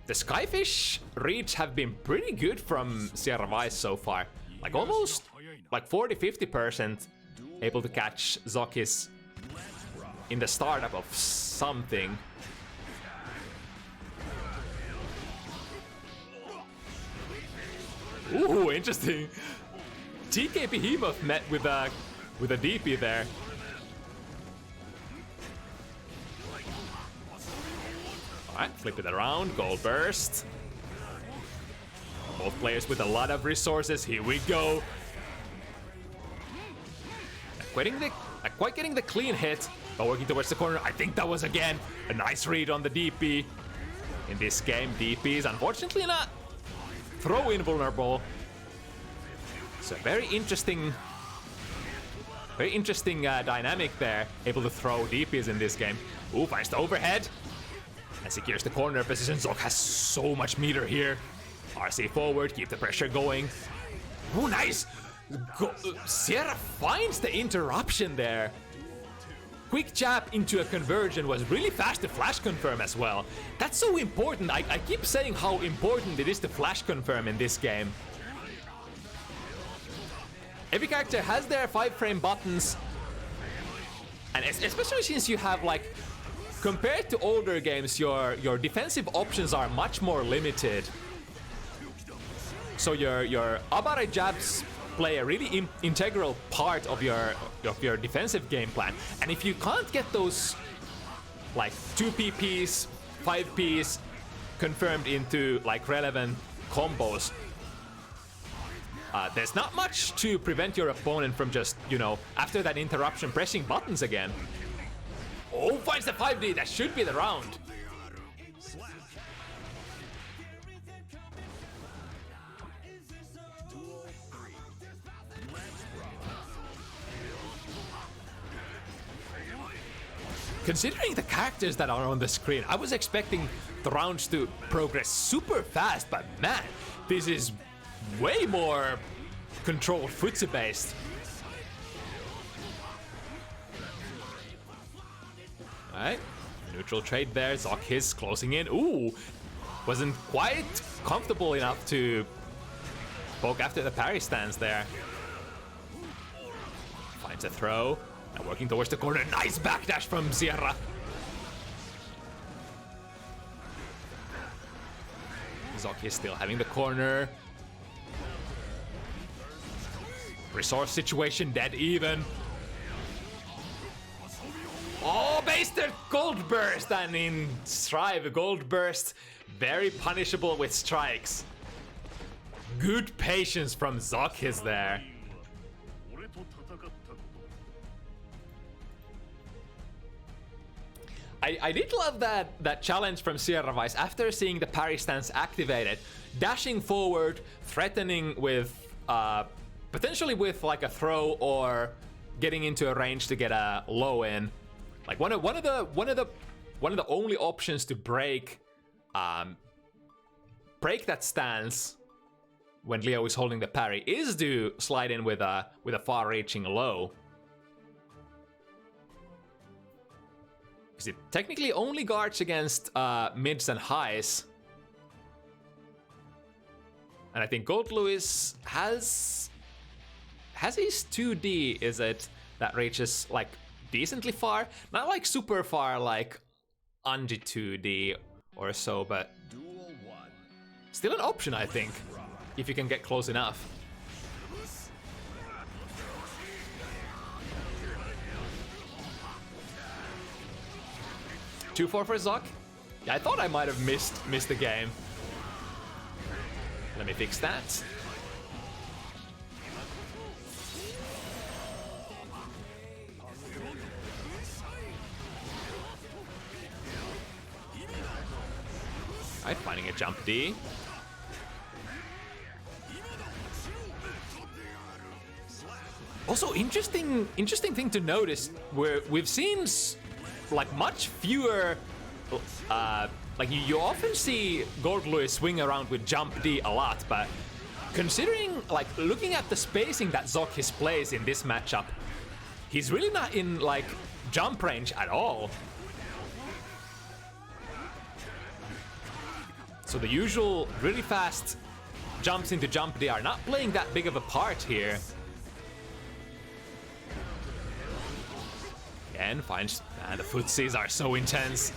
the Skyfish reads have been pretty good from ZoKHiZ so far. Like almost like 40-50% able to catch ZoKHiZ in the startup of something. Ooh, interesting. TK Behemoth met with a DP there. Alright, flip it around, gold burst. Both players with a lot of resources, here we go. Not quite getting the clean hit, but working towards the corner. I think that was again a nice read on the DP. In this game, DPs unfortunately not throw invulnerable. So very interesting dynamic there. Able to throw DPs in this game. Ooh, finds the overhead. And secures the corner position. ZoK has so much meter here. RC forward, keep the pressure going. Ooh, nice! Sierra finds the interruption there. Quick jab into a conversion was really fast to flash confirm as well. That's so important. I keep saying how important it is to flash confirm in this game. Every character has their 5-frame buttons. And especially since you have like, compared to older games, your defensive options are much more limited. So your Abare jabs play a really integral part of your defensive game plan. And if you can't get those like 2P piece, 5Ps confirmed into like relevant combos, there's not much to prevent your opponent from just, you know, after that interruption, pressing buttons again. Oh, finds the 5D, that should be the round. Considering the characters that are on the screen, I was expecting the rounds to progress super fast, but man, this is way more controlled footsie based. Alright, neutral trade there, ZoKHiZ closing in. Ooh, wasn't quite comfortable enough to poke after the parry stance there. Finds a throw. Now working towards the corner, nice backdash from Sierra. ZoKHiZ still having the corner. Resource situation dead even. Oh, Baster Gold Burst, and in Strive, Gold Burst, very punishable with strikes. Good patience from ZoKHiZ there. I did love that challenge from ZoKHiZ after seeing the parry stance activated. Dashing forward, threatening with, potentially with like a throw or getting into a range to get a low in. Like one of the only options to break that stance when Leo is holding the parry is to slide in with a far-reaching low. Because it technically only guards against mids and highs. And I think Gold Lewis has his 2D, is it, that reaches like decently far, not like super far like Anji 2D or so, but still an option, I think, if you can get close enough. (2-4) for ZoK. Yeah, I thought I might have missed the game. Let me fix that. Alright, finding a jump D. Also, interesting thing to notice, where we've seen like much fewer, like you often see Gold Lewis swing around with jump D a lot, but considering, like, looking at the spacing that ZoKHiZ plays in this matchup, he's really not in like jump range at all. So the usual really fast jumps into jump D are not playing that big of a part here. Again, finds... Man, the footsies are so intense.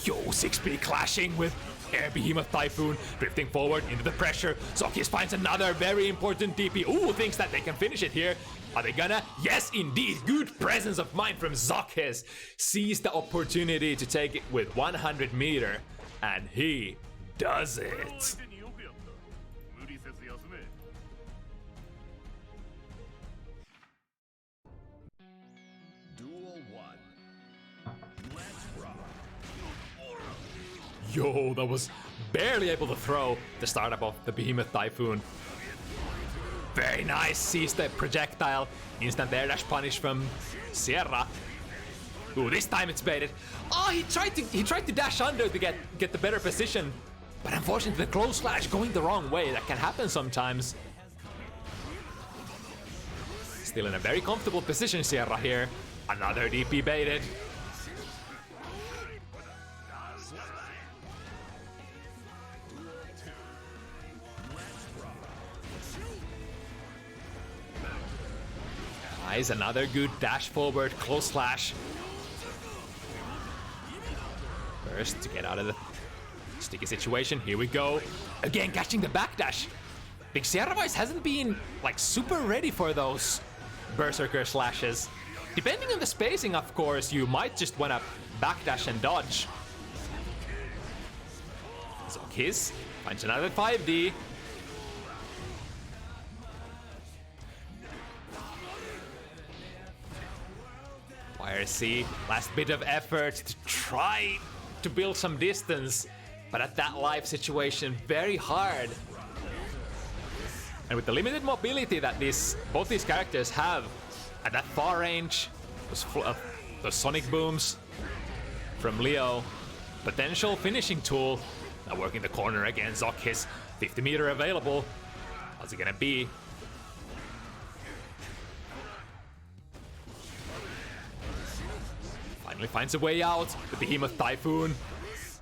Yo, 6B clashing with Air Behemoth Typhoon, drifting forward into the pressure. ZoKHiZ finds another very important DP. Ooh, thinks that they can finish it here. Are they gonna? Yes, indeed. Good presence of mind from ZoKHiZ. Sees the opportunity to take it with 100 meter, and he does it. Duel 1. Let's rock. Yo, that was barely able to throw the startup of the Behemoth Typhoon. Very nice, sees the projectile. Instant air dash punish from Sierra. Ooh, this time it's baited. Oh, he tried to dash under to get the better position. But unfortunately, the close slash going the wrong way. That can happen sometimes. Still in a very comfortable position, Sierra here. Another DP baited. Nice, another good dash forward, close slash. First to get out of the sticky situation. Here we go. Again, catching the backdash. Big ZoKHiZ hasn't been like super ready for those berserker slashes. Depending on the spacing, of course, you might just want to backdash and dodge. ZoKHiZ finds another 5D. YRC, last bit of effort to try to build some distance, but at that live situation, very hard. And with the limited mobility that both these characters have, at that far range, those sonic booms from Leo, potential finishing tool. Now working the corner again, ZoKHiZ, 50 meter available. How's it gonna be? Finally finds a way out, the Behemoth Typhoon.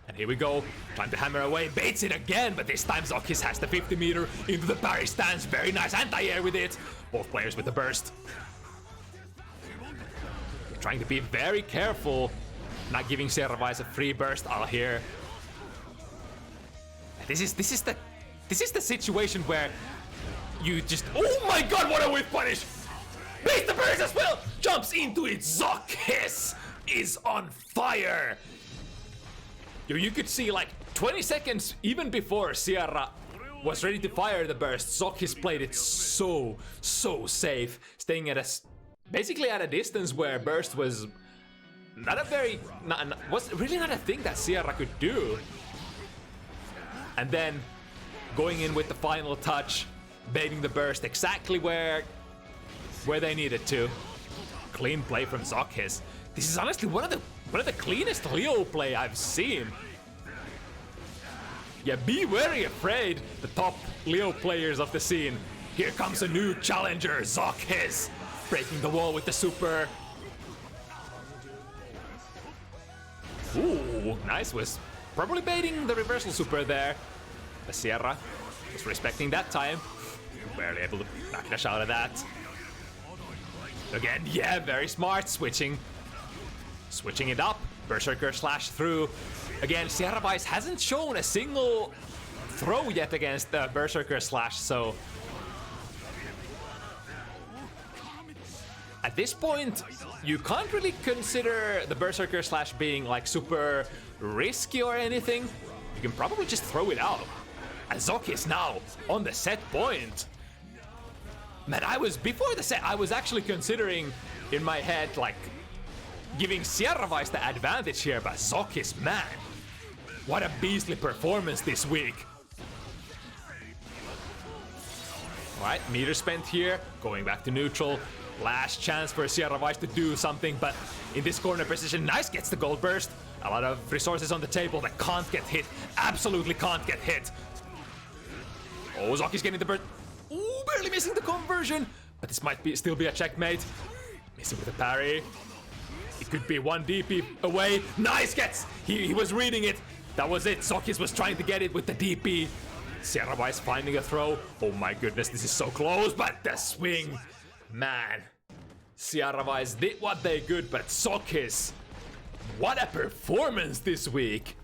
And here we go, trying to hammer away, baits it again, but this time ZoKHiZ has the 50 meter into the parry stance. Very nice anti-air with it. Both players with the burst. They're trying to be very careful, not giving ZoKHiZ a free burst out here. And this is the situation where you just, oh my god, what a whip punish! Baits the burst as well! Jumps into it, ZoKHiZ is on fire! Yo, you could see like 20 seconds even before Sierra was ready to fire the burst, ZoKHiZ played it so safe, staying at basically at a distance where burst was was really not a thing that Sierra could do. And then going in with the final touch, baiting the burst exactly where they needed to. Clean play from ZoKHiZ. This is honestly one of the cleanest Leo play I've seen. Yeah, be very afraid, the top Leo players of the scene. Here comes a new challenger, ZoKHiZ, breaking the wall with the super. Ooh, nice, was probably baiting the reversal super there. But Sierra was respecting that time. Barely able to backdash out of that. Again, yeah, very smart, switching it up. Berserker slash through. Again, ZoKHiZ hasn't shown a single throw yet against the Berserker slash, so at this point, you can't really consider the Berserker slash being like super risky or anything. You can probably just throw it out. And ZoKHiZ now on the set point. Man, before the set, I was actually considering in my head like giving ZoKHiZ the advantage here, but ZoKHiZ, man, what a beastly performance this week. Alright, meter spent here, going back to neutral. Last chance for ZoKHiZ to do something, but in this corner position, nice, gets the gold burst. A lot of resources on the table that can't get hit, absolutely can't get hit. Oh, ZoKHiZ getting the burst. Ooh, barely missing the conversion, but this might still be a checkmate. Missing with a parry. It could be one DP away. Nice gets! He was reading it. That was it. ZoKHiZ was trying to get it with the DP. ZoKHiZ finding a throw. Oh my goodness, this is so close, but the swing. Man. ZoKHiZ did what they could, but ZoKHiZ, what a performance this week.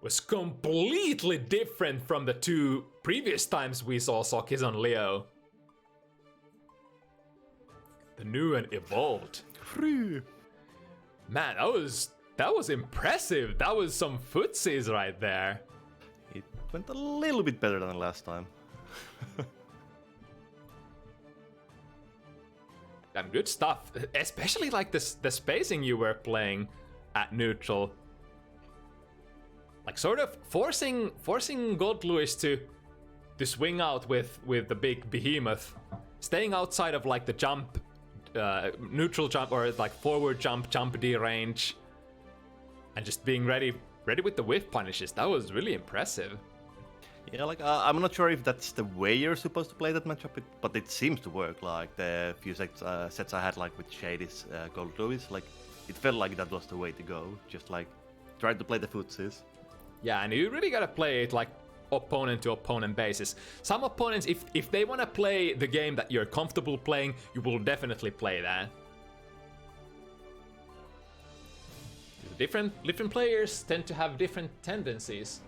Was completely different from the 2 previous times we saw ZoKHiZ on Leo. The new and evolved. Man, that was impressive. That was some footsies right there. It went a little bit better than last time. Damn good stuff. Especially like the spacing you were playing at neutral. Like sort of forcing Goldlewis to swing out with the big behemoth. Staying outside of like the jump, neutral jump or like forward jump D range. And just being ready with the whiff punishes. That was really impressive. Yeah, like I'm not sure if that's the way you're supposed to play that matchup, but it seems to work. Like the few sets I had like with Shady's Goldlewis, like it felt like that was the way to go. Just like try to play the footsies. Yeah, and you really gotta play it like opponent to opponent basis. Some opponents, if they wanna play the game that you're comfortable playing, you will definitely play that. Different players tend to have different tendencies.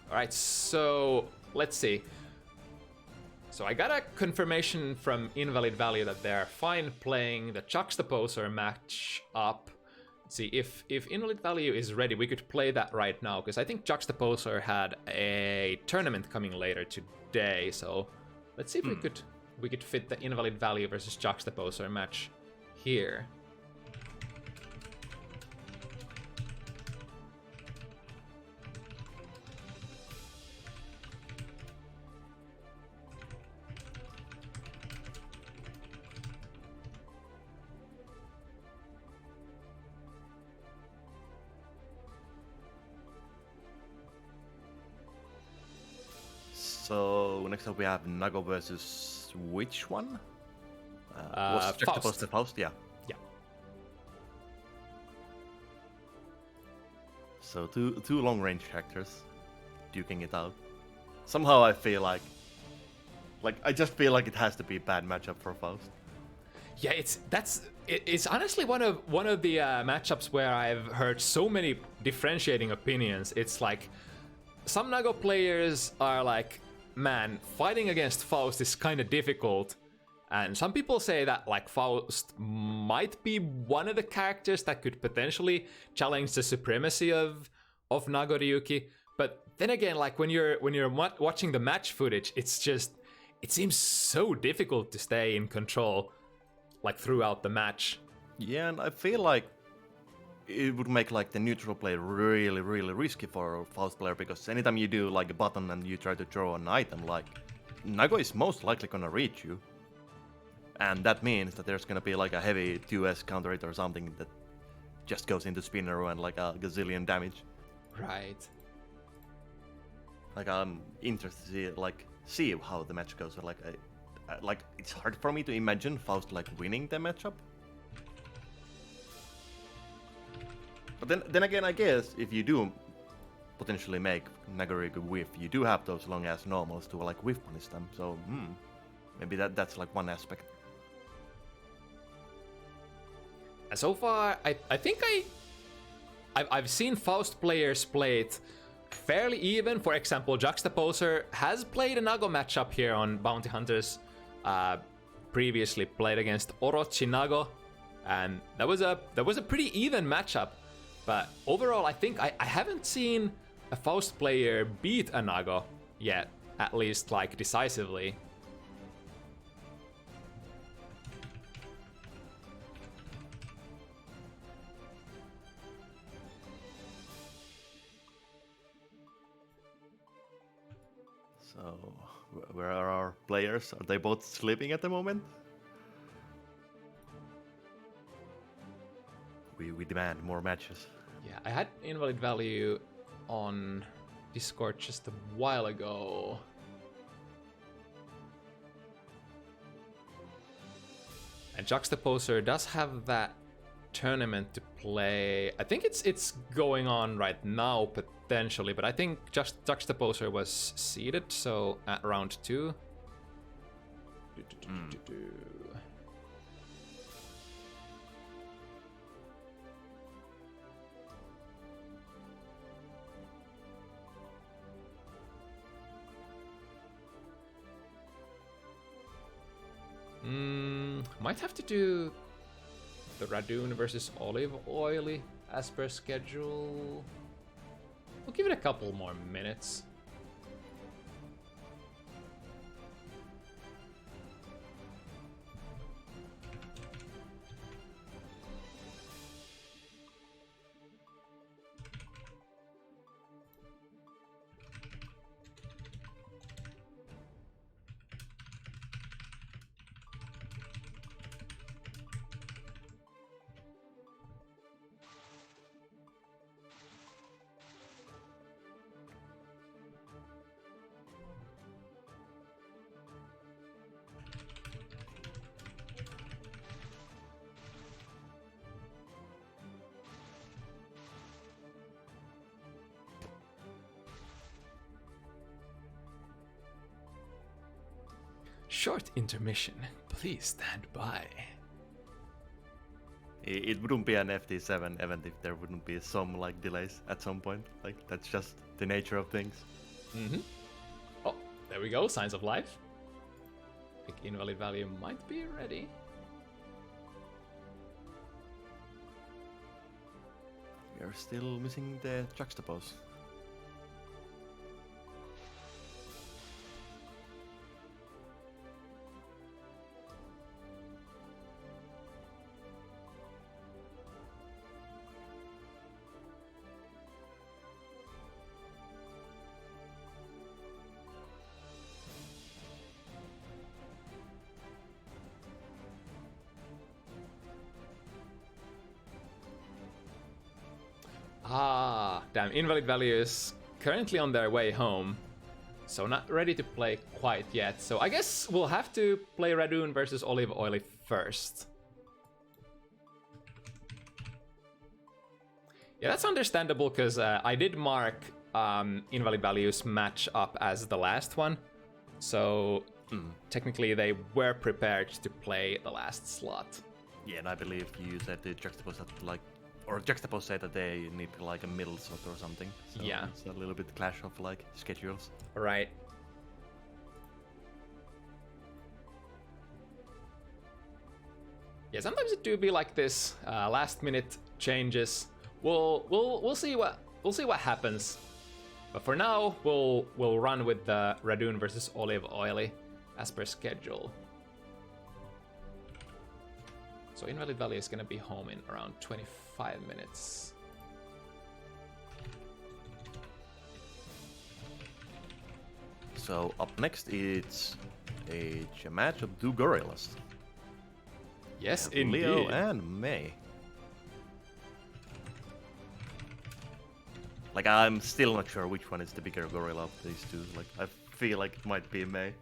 Alright, so let's see. So I got a confirmation from Invalid Value that they're fine playing the Juxtaposer match up. Let's see, if Invalid Value is ready, we could play that right now, because I think Juxtaposer had a tournament coming later today, so let's see if we could fit the Invalid Value versus Juxtaposer match here. So next up we have Nago versus which one? Was Juxtaposer Faust? Yeah. Yeah. So two long range characters duking it out. Somehow I feel like I just feel like it has to be a bad matchup for Faust. Yeah, it's honestly one of the matchups where I've heard so many differentiating opinions. It's like some Nago players are like, man, fighting against Faust is kind of difficult. And some people say that like Faust might be one of the characters that could potentially challenge the supremacy of Nago Ryuki. But then again, like when you're watching the match footage, it seems so difficult to stay in control like throughout the match. Yeah, and I feel like it would make like the neutral play really risky for a Faust player, because anytime you do like a button and you try to throw an item, like Nago is most likely gonna reach you. And that means that there's gonna be like a heavy 2S counter hit or something that just goes into spinner and like a gazillion damage. Right. Like I'm interested to see how the match goes. Like it's hard for me to imagine Faust like winning the matchup. But then again, I guess if you do potentially make Nago Ryuki whiff, you do have those long ass normals to like whiff punish them. So maybe that's like one aspect. And so far, I think I've seen Faust players play it fairly even. For example, Juxtaposer has played a Nago matchup here on Bounty Hunters. Previously played against Orochi Nago, and that was a pretty even matchup. But overall, I think I haven't seen a Faust player beat a Nago yet, at least like decisively. So, where are our players? Are they both sleeping at the moment? We demand more matches. Yeah, I had Invalid Value on Discord just a while ago. And Juxtaposer does have that tournament to play. I think it's going on right now potentially, but I think just Juxtaposer was seeded, so at round 2. Might have to do the Radune versus OliveOily as per schedule. We'll give it a couple more minutes. Short intermission. Please stand by. It wouldn't be an FT7 event if there wouldn't be some like delays at some point. Like that's just the nature of things. Oh, there we go. Signs of life. Pick invalid value might be ready. We are still missing the juxtapose. Damn, invalid value is currently on their way home, so not ready to play quite yet. So I guess we'll have to play Radune versus OliveOily first. Yeah, that's understandable because I did mark invalid values match up as the last one, so technically they were prepared to play the last slot. Yeah, and I believe you said the juxtapose had like, or juxtapose said that they need like a middle slot or something. So yeah, it's a little bit clash of like schedules. Right. Yeah, sometimes it do be like this. Last minute changes. We'll see what happens. But for now, we'll run with the Radune versus OliveOily as per schedule. So invalid value is gonna be home in around 25 minutes. So up next it's a match of two gorillas. Yes, And indeed. Leo and May. Like I'm still not sure which one is the bigger gorilla of these two. Like I feel like it might be May.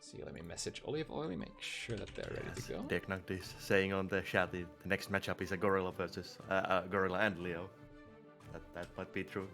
See, let me message OliveOily, make sure that they're ready to go. Deknud is saying on the chat the next matchup is a gorilla versus gorilla and Leo. That might be true.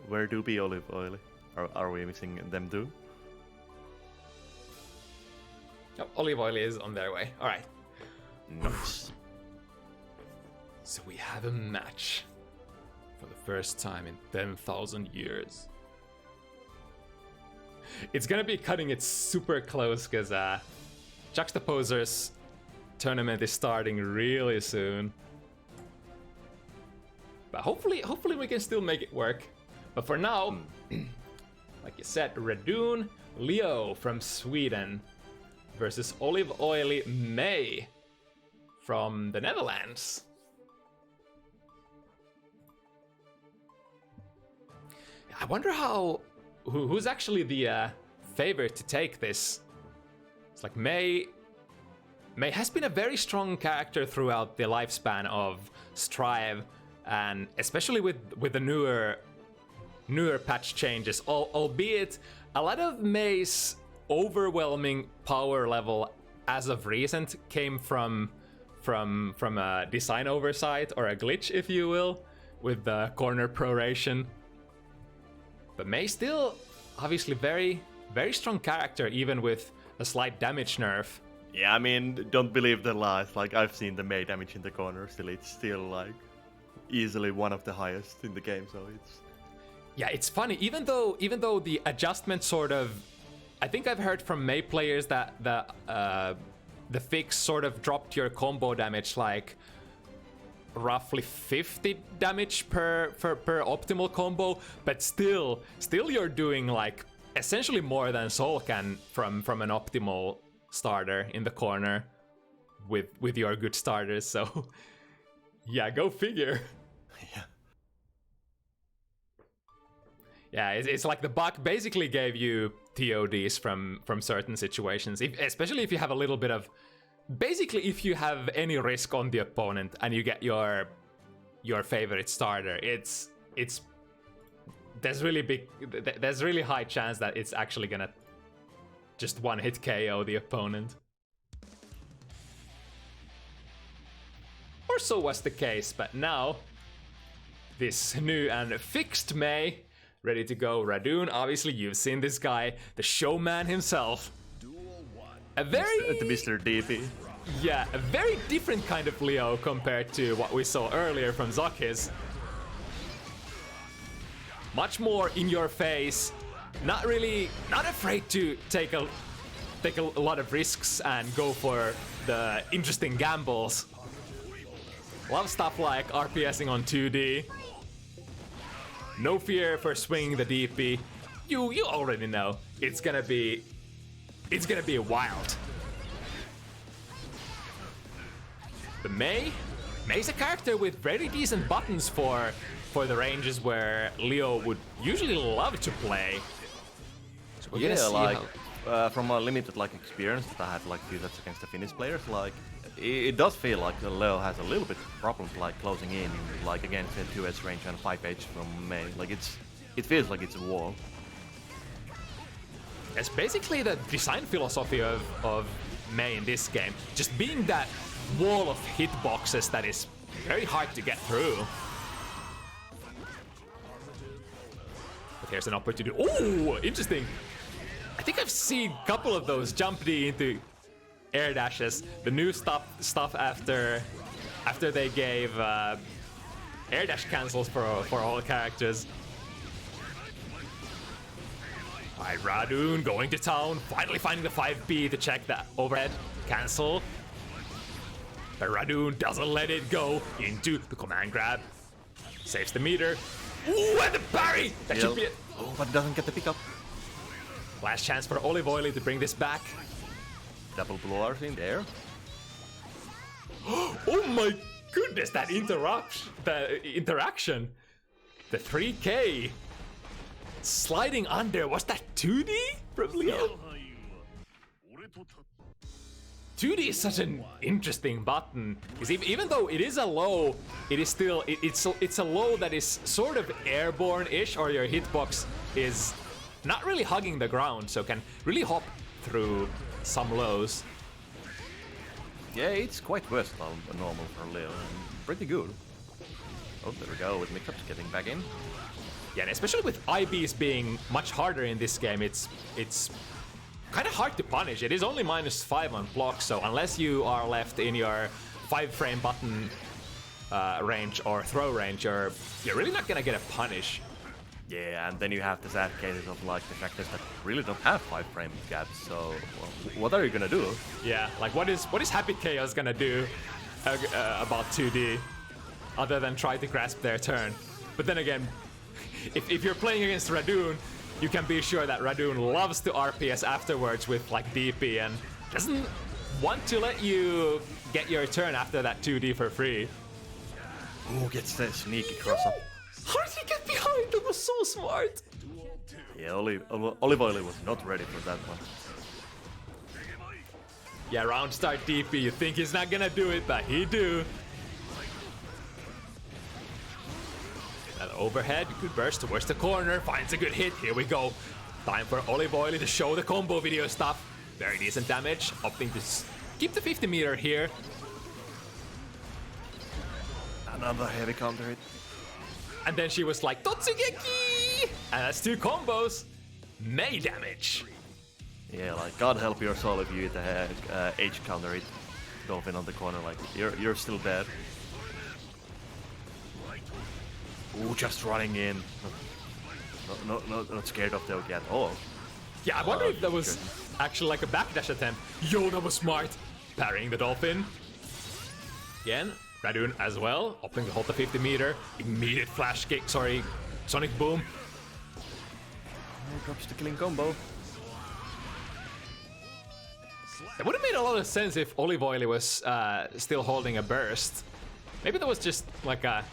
Where do be OliveOily? Are we missing them too? Oh, OliveOily is on their way. All right. Nice. So we have a match for the first time in 10,000 years. it's gonna be cutting it super close because Juxtaposer's tournament is starting really soon. But hopefully we can still make it work. But for now, like you said, Radune, Leo from Sweden versus OliveOily May from the Netherlands. I wonder who's actually the favorite to take this. It's like May has been a very strong character throughout the lifespan of Strive, and especially with the newer patch changes, albeit a lot of May's overwhelming power level as of recent came from a design oversight or a glitch, if you will, with the corner proration. But May still obviously very strong character, even with a slight damage nerf. Yeah, I mean, don't believe the lies. Like, I've seen the May damage in the corner. It's still like easily one of the highest in the game. So it's yeah, it's funny. Even though the adjustment sort of, I think I've heard from May players that the fix sort of dropped your combo damage like roughly 50 damage per optimal combo, but still you're doing like essentially more than Soul can from an optimal starter in the corner with your good starters. So yeah, go figure. Yeah, it's like the buck basically gave you TODs from certain situations, especially if you have a little bit of, basically if you have any risk on the opponent and you get your favorite starter, there's really high chance that it's actually gonna just one hit KO the opponent. Or so was the case, but now this new and fixed May ready to go. Radune, obviously you've seen this guy, the showman himself. A very the Mr. DP. Yeah, a very different kind of Leo compared to what we saw earlier from ZoKHiZ. Much more in your face, not afraid to take a lot of risks and go for the interesting gambles. Love stuff like RPSing on 2D. No fear for swinging the DP. You already know it's gonna be wild. The May's a character with very decent buttons for the ranges where Leo would usually love to play. So we're gonna see like from a limited like experience that I had like few sets against the Finnish players, like it does feel like Leo has a little bit problems like closing in like against a 2H range and 5H from May. Like it feels like it's a wall. It's basically the design philosophy of May in this game, just being that wall of hitboxes that is very hard to get through. But here's an opportunity. Oh, interesting. I think I've seen a couple of those jump D into air dashes. The new stuff after they gave air dash cancels for all characters. Alright, Radune going to town, finally finding the 5B to check that overhead cancel. But Radune doesn't let it go into the command grab. Saves the meter. Ooh, and the parry! That should be it. Oh, but doesn't get the pickup. Last chance for OliveOily to bring this back. Double blowers in there. Oh my goodness, that interaction. The 3K. Sliding under, was that 2D from Leo? 2D is such an interesting button, because even though it is a low, it is still, it's a low that is sort of airborne-ish, or your hitbox is not really hugging the ground, so can really hop through some lows. Yeah, it's quite versatile and normal for Leo, and pretty good. Oh, there we go, with mix-ups getting back in. Yeah, and especially with IBs being much harder in this game, it's kind of hard to punish. It is only -5 on block, so unless you are left in your 5-frame button range or throw range, you're really not gonna get a punish. Yeah, and then you have the sad cases of like the characters that really don't have 5 frame gaps. So well, what are you gonna do? Yeah, like what is Happy Chaos gonna do about 2D other than try to grasp their turn? But then again, if you're playing against Radune, you can be sure that Radune loves to RPS afterwards with like DP and doesn't want to let you get your turn after that 2D for free. Ooh, gets the sneaky cross up. How did he get behind? That was so smart. Yeah, OliveOily was not ready for that one. Yeah, round start DP. You think he's not gonna do it, but he do. And overhead, good burst towards the corner, finds a good hit. Here we go. Time for OliveOily to show the combo video stuff. Very decent damage. Opting to keep the 50 meter here. Another heavy counter hit. And then she was like, Totsugeki! And that's 2 combos. May damage. Yeah, like God help your soul if you hit the H counter hit Dolphin on the corner. Like you're still dead. Ooh, just running in. Not scared of the oak yet. Oh. Yeah, I wonder if that was actually like a backdash attempt. Yo, that was smart. Parrying the Dolphin. Again, Radune as well, opting to hold the 50 meter. Immediate flash kick, sorry, Sonic Boom. Drops the killing combo. It would have made a lot of sense if OliveOily was still holding a burst. Maybe that was just like a...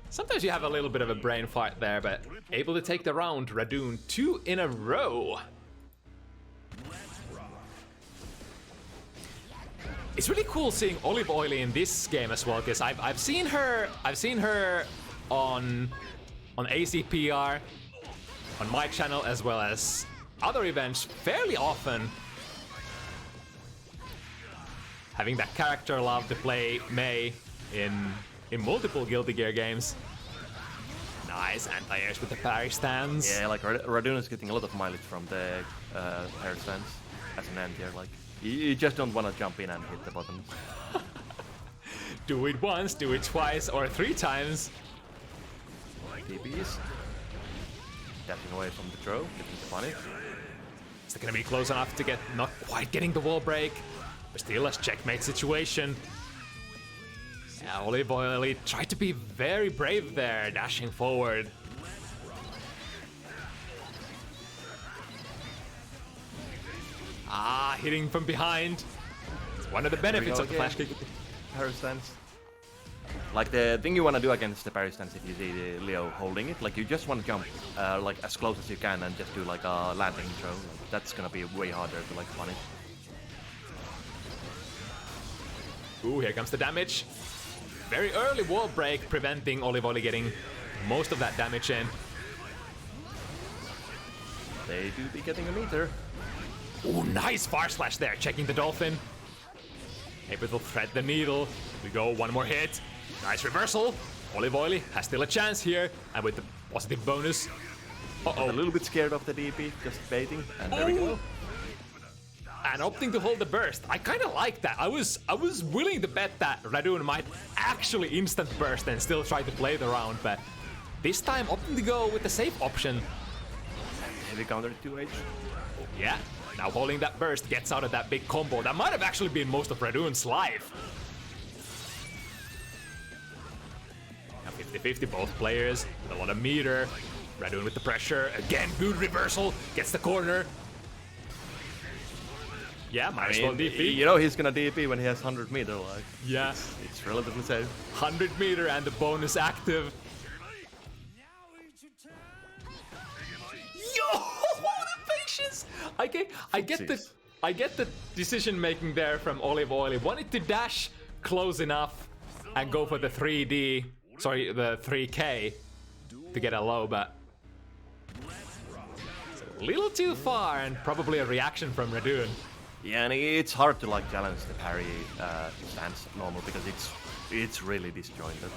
Sometimes you have a little bit of a brain fart there, but able to take the round, Radune 2 in a row. It's really cool seeing OliveOily in this game as well, because I've seen her on ACPR, on my channel, as well as other events fairly often. Having that character love to play Mei in multiple Guilty Gear games. Nice anti-airs with the parry stance. Yeah, like Radune is getting a lot of mileage from the parry stance as an anti-air. Like you just don't want to jump in and hit the button. Do it once, do it twice, or 3 times. DPs. Dapping away from the throw, getting funny. Is it gonna be close enough to get not quite getting the wall break? But still a checkmate situation. Yeah, OliveOily tried to be very brave there, dashing forward. Ah, hitting from behind. It's one of the benefits of the flash kick. Parry stance. Like the thing you want to do against the parry stance, if you see the Leo holding it, like you just want to jump like as close as you can and just do like a landing throw. Like, that's gonna be way harder to like punish. Ooh, here comes the damage. Very early wall break, preventing OliveOily getting most of that damage in. They do be getting a meter. Ooh, nice far slash there, checking the Dolphin. Able to thread the needle. We go, one more hit. Nice reversal. OliveOily has still a chance here, and with the positive bonus. A little bit scared of the DP, just baiting, and there we go. And opting to hold the burst. I kind of like that. I was willing to bet that Radune might actually instant burst and still try to play the round, but this time opting to go with the safe option. Heavy counter 2H. Yeah, now holding that burst gets out of that big combo. That might have actually been most of Radune's life. Now 50-50 both players. A lot of meter. Radune with the pressure. Again, good reversal. Gets the corner. Yeah, might as well DP. You know he's gonna DP when he has 100 meter, like. Yeah. It's relatively safe. 100 meter and the bonus active. Yo, what a patience! I get the decision making there from OliveOily. Wanted to dash close enough and go for the 3D, sorry, the 3K to get a low, but it's a little too far and probably a reaction from Radune. Yeah, and it's hard to like challenge the parry stance normal because it's really disjointed.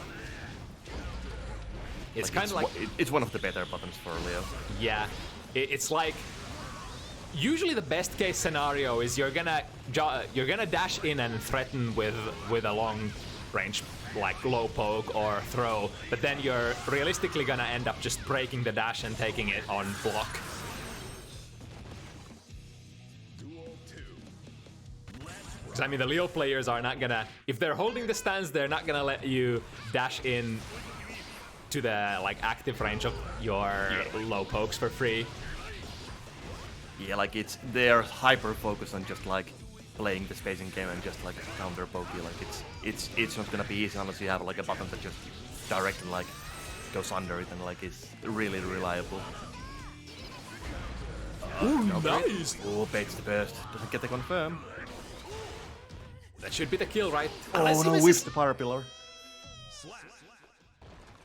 It's kind of like it's one of the better buttons for Leo. Yeah, it's like usually the best case scenario is you're gonna dash in and threaten with a long range, like low poke or throw, but then you're realistically gonna end up just breaking the dash and taking it on block. Because I mean, the Leo players are not gonna, if they're holding the stance, they're not gonna let you dash in to the like active range of your low pokes for free. Yeah, like they're hyper focused on just like playing the spacing game and just like counter pokey. Like it's not gonna be easy unless you have like a button that just directly like goes under it and like is really reliable. Ooh, nice! Oh, baits the burst. Doesn't get the confirm. That should be the kill, right? Oh no, whiffs the fire pillar.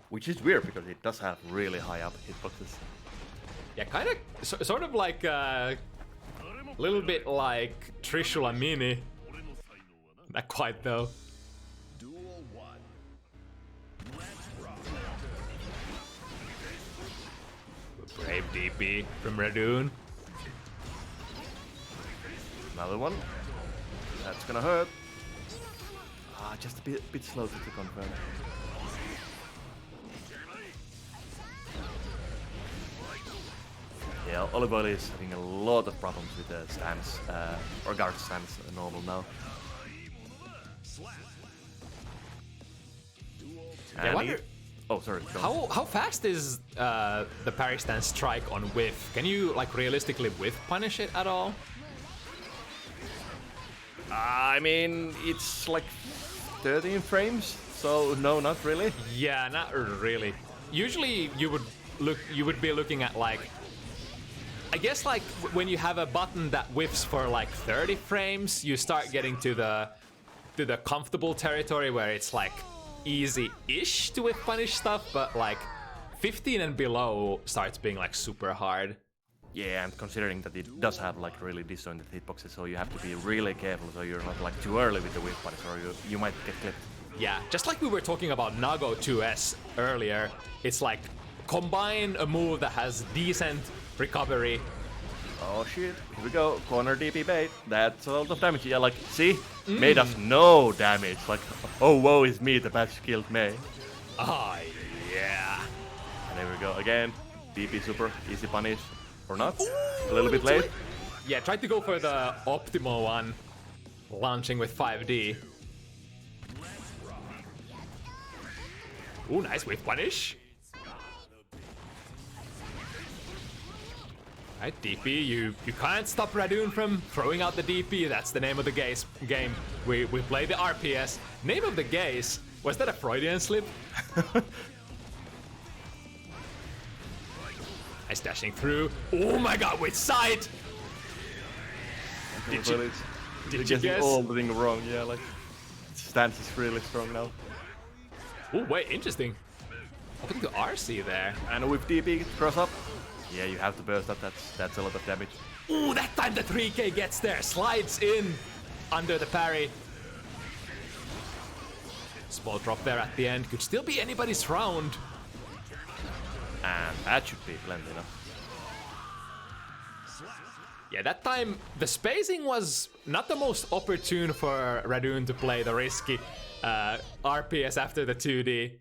Which is weird because it does have really high up hitboxes. Yeah, kind of, sort of like a little bit like Trishula Mini. Not quite though. Brave DP from Radune. Another one. That's gonna hurt. Ah, just a bit slow to confirm. Yeah, OliveOily is having a lot of problems with the stance, or guard stance normal now. Yeah, I wonder, oh, sorry. how fast is the parry stance strike on whiff? Can you like realistically whiff punish it at all? I mean, it's like 13 frames, so no, not really. Yeah, not really. Usually you would be looking at like, I guess like when you have a button that whiffs for like 30 frames, you start getting to the comfortable territory where it's like easy-ish to whiff punish stuff, but like 15 and below starts being like super hard. Yeah, and considering that it does have like really disjointed hitboxes, so you have to be really careful so you're not like too early with the whiff punish or you might get clipped. Yeah, just like we were talking about Nago 2S earlier, it's like combine a move that has decent recovery. Oh shit, here we go, corner DP bait, that's a lot of damage. Yeah, like, see? May does no damage, like, oh woe is me, the bad skilled May. Ah, yeah. And there we go, again, DP super, easy punish, or not, a little bit late. Yeah, tried to go for the optimal one, launching with 5D. Ooh, nice whiff punish. Right, DP, you can't stop Radune from throwing out the DP. That's the name of the game. We play the RPS. Name of the gaze. Was that a Freudian slip? Nice dashing through. Oh my god, with sight! Did you guess? All the thing wrong, yeah, like, stance is really strong now. Oh wait, interesting. Open to RC there. And with DP cross up, yeah, you have to burst that. That's a lot of damage. Ooh, that time the 3K gets there, slides in under the parry. Small drop there at the end, could still be anybody's round. And that should be plenty enough. Yeah, that time the spacing was not the most opportune for Radune to play the risky RPS after the 2D.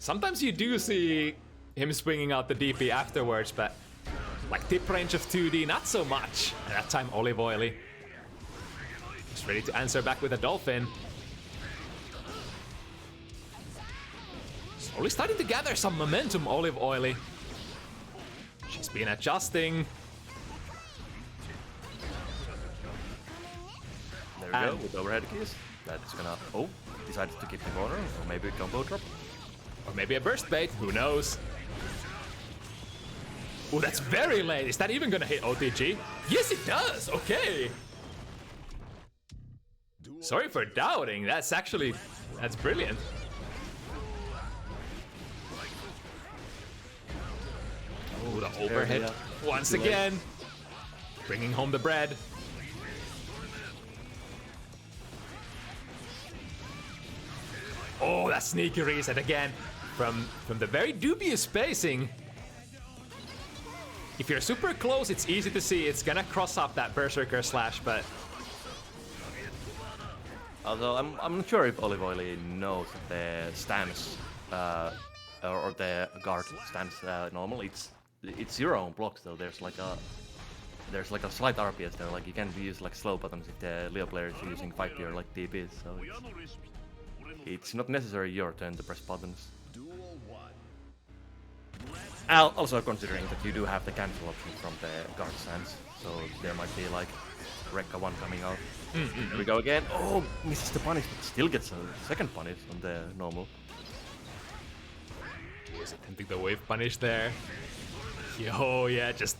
Sometimes you do see him swinging out the DP afterwards, but like tip range of 2D, not so much. And that time OliveOily is ready to answer back with a dolphin. Slowly starting to gather some momentum, OliveOily. She's been adjusting. There we go, with overhead keys. That's gonna, oh, decided to keep the corner, or maybe a combo drop. Or maybe a burst bait, who knows? Oh, that's very late. Is that even gonna hit OTG? Yes, it does. Okay. Sorry for doubting. That's brilliant. Oh, the overhead once again. Bringing home the bread. Oh, that sneaky reset again from the very dubious spacing. If you're super close, it's easy to see it's gonna cross up that Berserker slash, but Although I'm not sure if OliveOily knows the stance or the guard stance normal. It's your own block, so there's like a slight RPS there. Like you can use like slow buttons if the Leo player is using 5-tier like DPs. So it's not necessary your turn to press buttons. Also considering that you do have the cancel option from the guard stance, so there might be like Rekka 1 coming out. Here we go again. Oh, misses the punish, but still gets a second punish on the normal. Was attempting the wave punish there. Yo, yeah, just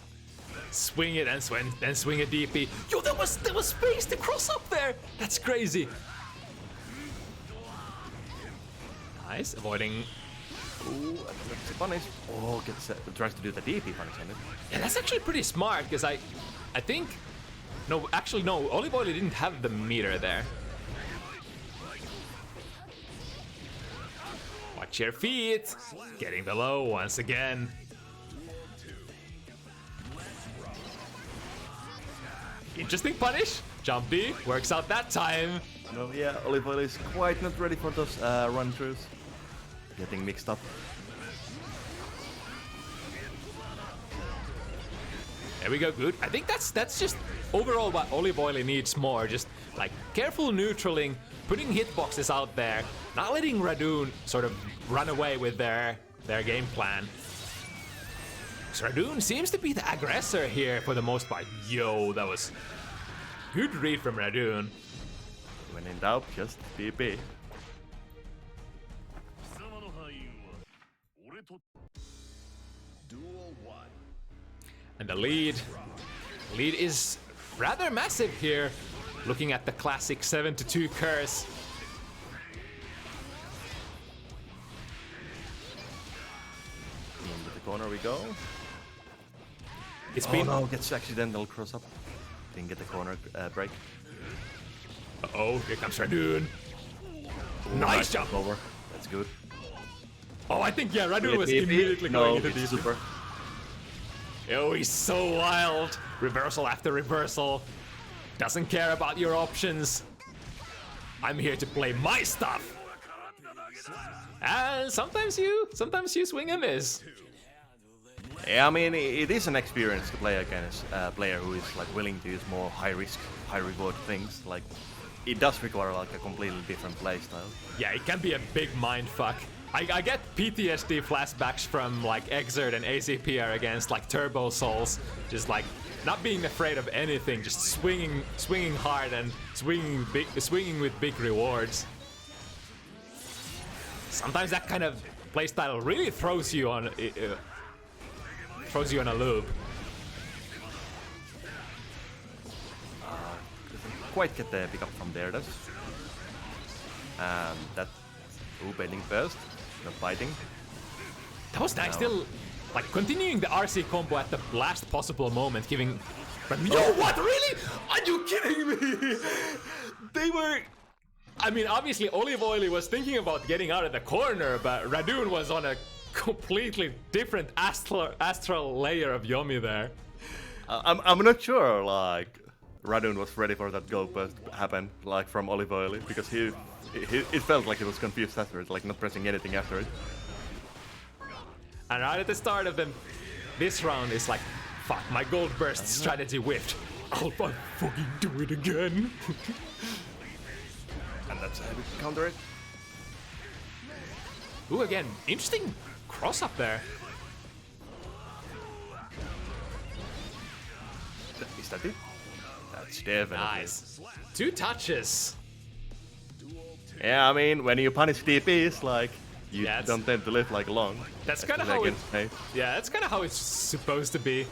swing it and swing a DP. Yo, there was space to cross up there. That's crazy. Nice, avoiding. Ooh, that's the punish. Oh, tries to do the DP punish on it. Yeah, that's actually pretty smart because I think. No, actually no. OliveOily didn't have the meter there. Watch your feet. Getting below once again. Interesting punish. Jump B works out that time. No, yeah, OliveOily is quite not ready for those run-throughs. Getting mixed up. There we go, good. I think that's just overall what OliveOily needs more. Just like careful neutraling, putting hitboxes out there, not letting Radune sort of run away with their game plan. So Radune seems to be the aggressor here for the most part. Yo, that was good read from Radune. When in doubt, just TP. And the lead is rather massive here, looking at the classic 7-2 curse. Into the corner we go. It's been. Oh no, gets accidental cross up. Didn't get the corner break. Uh-oh, here comes Radune. Nice jump over. That's good. Oh, I think, yeah, Radune was TP? immediately going into it's DP. super. Oh, he's so wild. Reversal after reversal. Doesn't care about your options. I'm here to play my stuff. And sometimes you swing and miss. Yeah, I mean, it is an experience to play against a player who is like willing to use more high risk, high reward things. Like, it does require like a completely different playstyle. Yeah, it can be a big mindfuck. I get PTSD flashbacks from like Exert and ACPR against like Turbo Souls, just like not being afraid of anything, just swinging hard and swinging with big rewards. Sometimes that kind of playstyle really throws you on a loop. Doesn't quite get the pickup from there, does. That baiting first, not fighting. That was nice. Still, like continuing the RC combo at the last possible moment, giving. Yo, what? Really? Are you kidding me? They were. I mean, obviously, OliveOily was thinking about getting out of the corner, but Radune was on a completely different astral layer of Yomi there. I'm not sure, like, Radune was ready for that goal burst to happen, like, from OliveOily, because it felt like he was confused afterwards, like, not pressing anything after it. And right at the start of this round, it's like, fuck, my gold burst strategy whiffed. I'll fucking do it again. And that's how we counter it. Ooh, again, interesting cross up there. Is that it? That's definitely Nice. 2 touches. Yeah, I mean, when you punish DPs, like, you Yeah, don't tend to live like long. That's kind of how it. Hey. Yeah, that's kind of how it's supposed to be.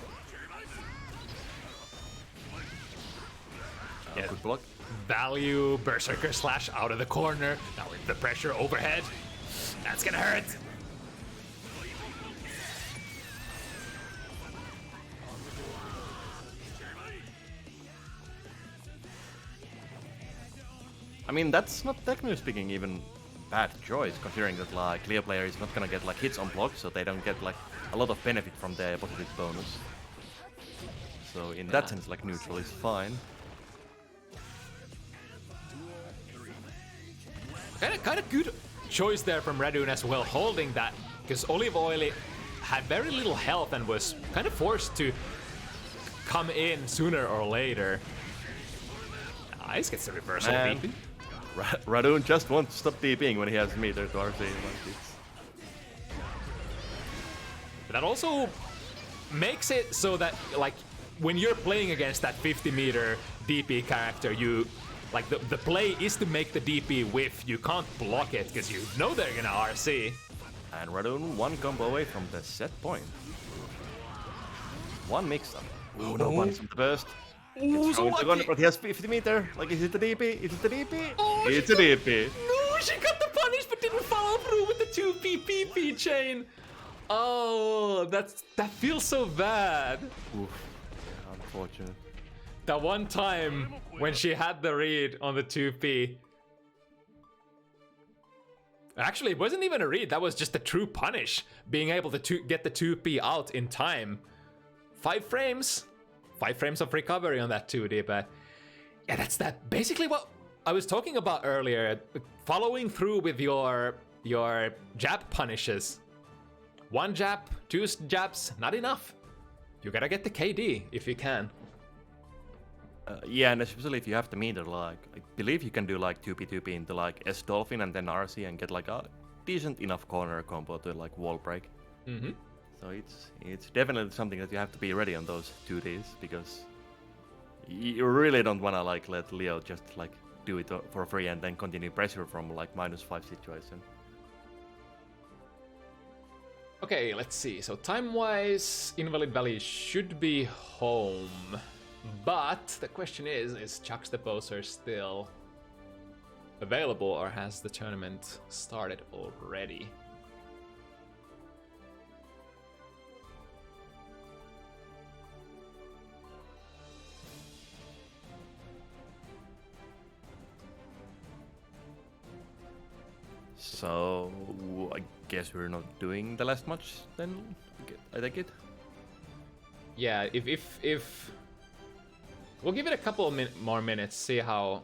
Yeah. Good block. Value Berserker Slash out of the corner. Now with the pressure overhead. That's gonna hurt. I mean, that's not technically speaking even bad choice, considering that like clear player is not gonna get like hits on blocks, so they don't get like a lot of benefit from the positive bonus. So in that sense, like neutral is fine. Kind of good choice there from Radune as well, holding that, because OliveOily had very little health and was kind of forced to come in sooner or later. Nice, gets the reversal DP. Radune just wants to stop DPing when he has meter to RC. That also makes it so that, like, when you're playing against that 50-meter DP character, you, like, the play is to make the DP whiff. You can't block it because you know they're gonna RC. And Radune one combo away from the set point. One mix-up. Ooh, no punish from the burst. Ooh, so lucky. But he has 50 meter. Like, is it the DP? Is it the DP? Oh, it's a DP. No, she got the punish but didn't follow through with the 2P PP chain. Oh, that feels so bad. Oof. Unfortunate. That one time when she had the read on the 2P. Actually, it wasn't even a read, that was just a true punish. Being able to get the 2P out in time. 5 frames. 5 frames of recovery on that 2D, but yeah, that's that. Basically what I was talking about earlier. Following through with your jab punishes. 1 jab, 2 jabs, not enough. You gotta get the KD if you can. Yeah, and especially if you have the meter, like, I believe you can do like 2P into like S Dolphin and then RC and get like a decent enough corner combo to like wall break. Mm-hmm. So it's definitely something that you have to be ready on those 2Ds, because you really don't wanna like let Leo just like do it for free and then continue pressure from like -5 situation. Okay, let's see. So time-wise, Invalid Valley should be home. But the question is Juxtaposer still available or has the tournament started already? So I guess we're not doing the last match then. I take it. Yeah, if we'll give it a couple of more minutes, see how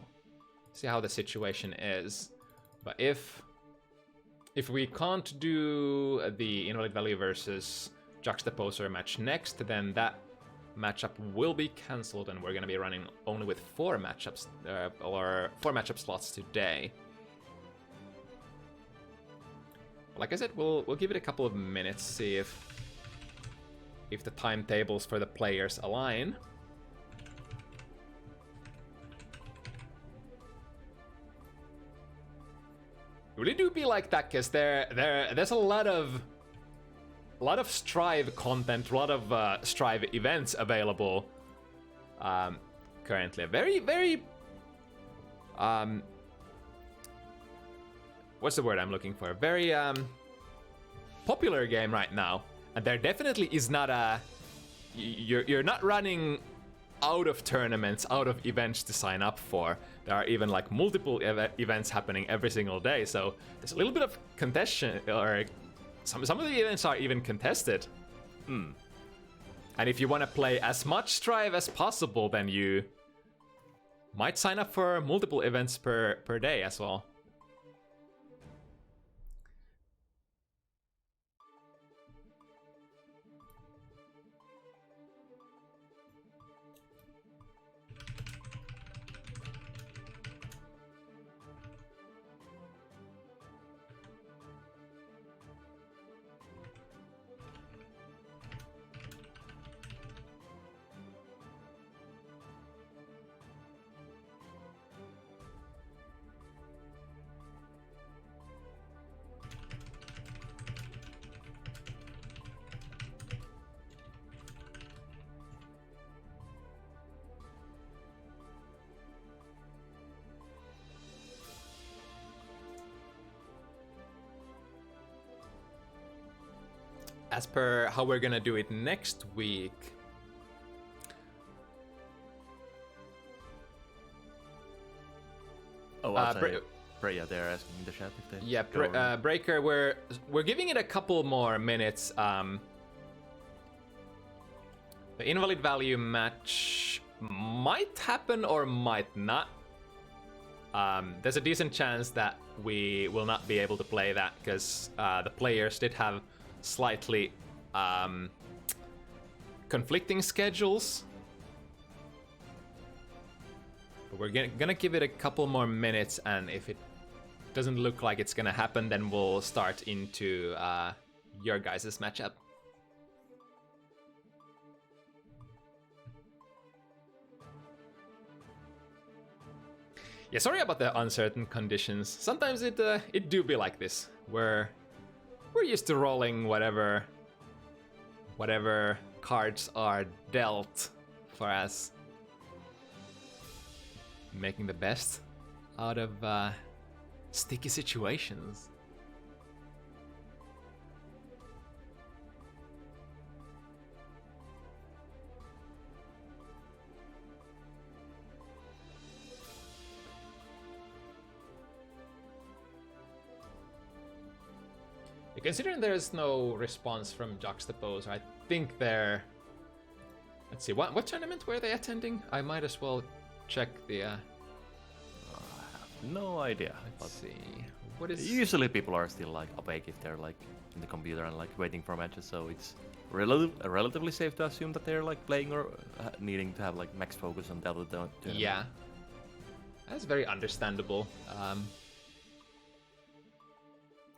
the situation is. But if we can't do the Invalid Valley versus Juxtaposer match next, then that matchup will be cancelled, and we're gonna be running only with 4 matchups or 4 matchup slots today. Like I said, we'll give it a couple of minutes, see if the timetables for the players align. It really do be like that, because there's a lot of Strive content, a lot of Strive events available currently. Very what's the word I'm looking for? Very popular game right now, and there definitely is not a you're not running out of tournaments, out of events to sign up for. There are even like multiple events happening every single day, so there's a little bit of contention, or some of the events are even contested. And if you want to play as much Strive as possible, then you might sign up for multiple events per day as well. As per how we're gonna do it next week, Oh, yeah, they're asking in the chat if they. Yeah, Breaker, we're giving it a couple more minutes. The Invalid Value match might happen or might not. there's a decent chance that we will not be able to play that because the players did have slightly conflicting schedules. But we're gonna give it a couple more minutes, and if it doesn't look like it's gonna happen, then we'll start into your guys' matchup. Yeah, sorry about the uncertain conditions. Sometimes it do be like this. We're used to rolling whatever cards are dealt for us, making the best out of sticky situations. Considering there's no response from Juxtapose, I think they're... Let's see, what tournament were they attending? I might as well check the... I have no idea. Let's see, what is... Usually people are still like awake if they're like in the computer and like waiting for matches, so it's relatively safe to assume that they're like playing or needing to have like max focus on the other tournament. Yeah, that's very understandable.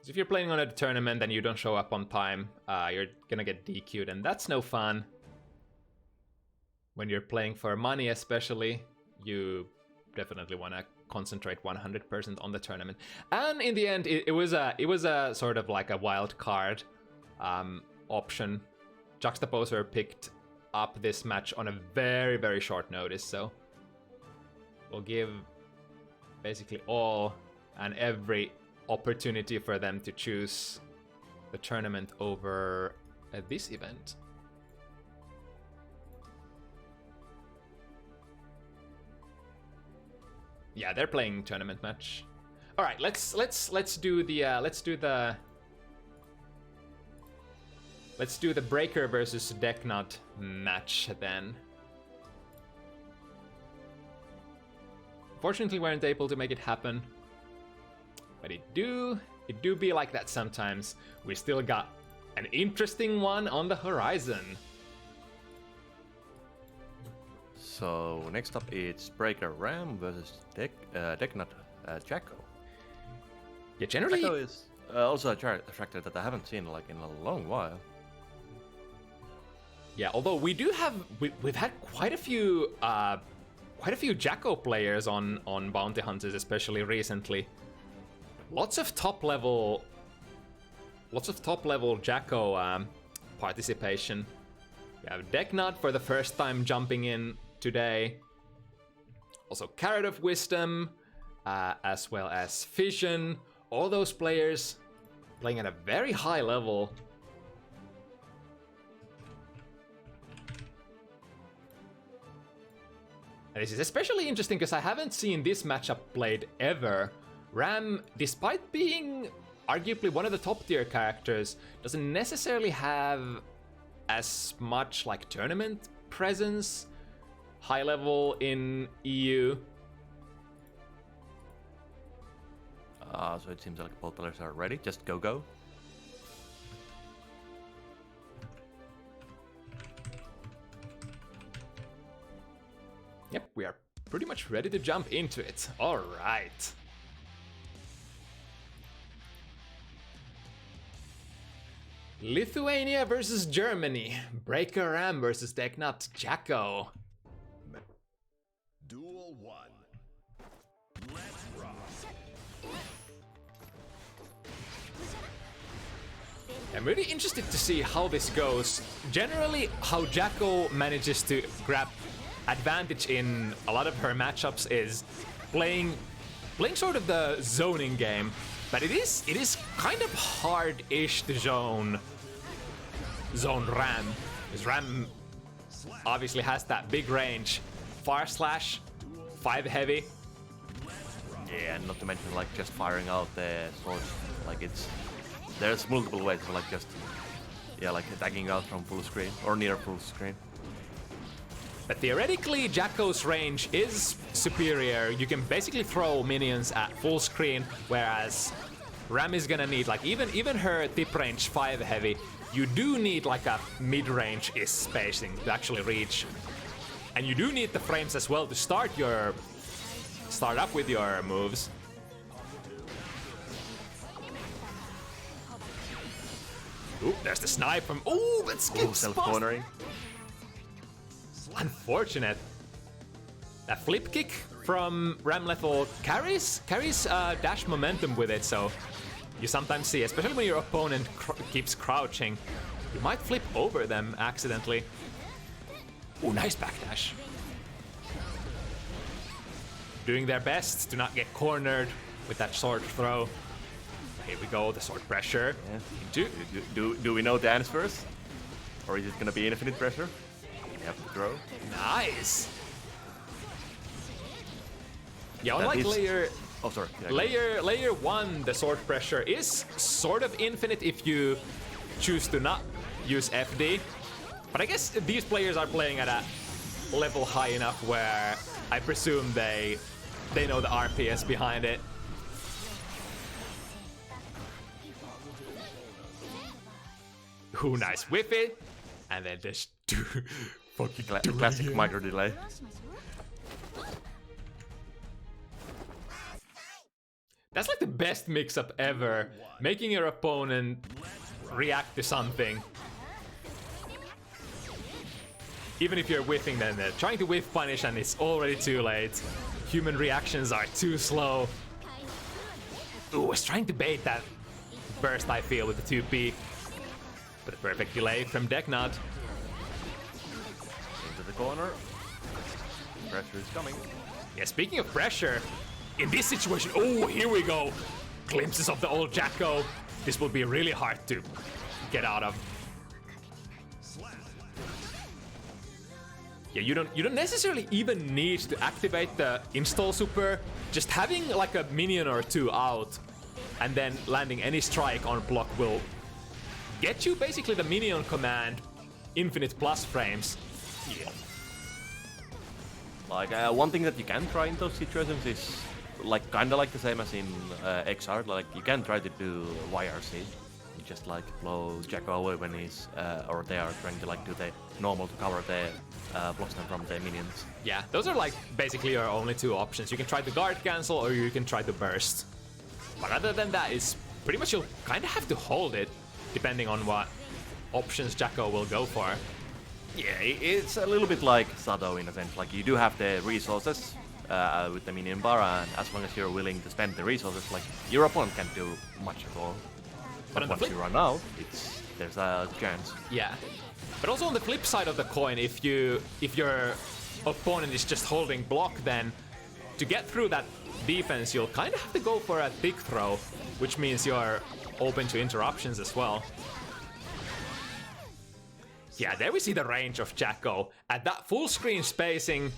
If you're playing on a tournament and you don't show up on time, you're gonna get DQ'd, and that's no fun. When you're playing for money especially, you definitely want to concentrate 100% on the tournament. And in the end, it was a sort of like a wild card option. Juxtaposer picked up this match on a very, very short notice, so we'll give basically all and every opportunity for them to choose the tournament over this event. Yeah, they're playing tournament match. All right, let's do the Breaker versus Deknud match then. Fortunately, we weren't able to make it happen. But it do be like that sometimes. We still got an interesting one on the horizon. So next up it's Breaker Ram versus Deknud Jacko. Yeah, generally Jacko is also a character that I haven't seen like in a long while. Yeah, although we do have we've had quite a few Jacko players on Bounty Hunters, especially recently. Lots of top level Jacko participation. We have Deknud for the first time jumping in today. Also Carrot of Wisdom, as well as Fission. All those players playing at a very high level. And this is especially interesting because I haven't seen this matchup played ever. Ram, despite being arguably one of the top tier characters, doesn't necessarily have as much like tournament presence, high level in EU. So it seems like both players are ready. Just go. Yep, we are pretty much ready to jump into it. All right. Lithuania versus Germany. Breaker Ram versus Deknud Jacko. Duel 1. Let's rock. I'm really interested to see how this goes. Generally, how Jacko manages to grab advantage in a lot of her matchups is playing sort of the zoning game. But it is kind of hard-ish to zone Ram. Because Ram obviously has that big range. Far slash, 5 heavy. Yeah, and not to mention like just firing out the swords. Like there's multiple ways to like just like attacking out from full screen or near full screen. But theoretically, Jacko's range is superior. You can basically throw minions at full screen, whereas Ram is gonna need, like, even her tip range 5 heavy, you do need like a mid-range is spacing to actually reach. And you do need the frames as well to start up with your moves. Ooh, there's the snipe from. Ooh, but skip self-cornering. Unfortunate. That flip kick from Ramlethal carries dash momentum with it, so you sometimes see, especially when your opponent keeps crouching, you might flip over them accidentally. Ooh, nice backdash. Doing their best to not get cornered with that sword throw. Here we go, the sword pressure. Yeah. Do we know the answers? Or is it gonna be infinite pressure? You have to throw. Nice. Yeah, That unlike is- layer Oh, sorry. Yeah, layer 1, the sword pressure is sort of infinite if you choose to not use FD. But I guess these players are playing at a level high enough where I presume they know the RPS behind it. Ooh, nice whip it. And then just do fucking do it Classic again. micro delay. That's like the best mix-up ever. Making your opponent react to something. Even if you're whiffing them, they're trying to whiff punish and it's already too late. Human reactions are too slow. Ooh, I was trying to bait that burst, I feel, with the 2P. But a perfect delay from Deknud. Into the corner. Pressure is coming. Yeah, speaking of pressure, in this situation, oh, here we go. Glimpses of the old Jacko. This will be really hard to get out of. Yeah, you don't necessarily even need to activate the install super. Just having like a minion or two out and then landing any strike on block will get you basically the minion command infinite plus frames. Yeah. Like one thing that you can try in those situations is like kind of like the same as in XR. Like you can try to do YRC. You just like blow Jacko away when he's or they are trying to like do the normal to cover the blocks them from the minions. Yeah, those are like basically your only two options. You can try to guard cancel or you can try to burst. But other than that, is pretty much you'll kind of have to hold it depending on what options Jacko will go for. Yeah, it's a little bit like Sado in a sense. Like you do have the resources with the minion bar, and as long as you're willing to spend the resources, like your opponent can't do much at all. But on the once flip- you run out, there's a chance. Yeah. But also on the flip side of the coin, if your opponent is just holding block, then to get through that defense, you'll kind of have to go for a thick throw, which means you're open to interruptions as well. Yeah, there we see the range of Jacko. At that full screen spacing,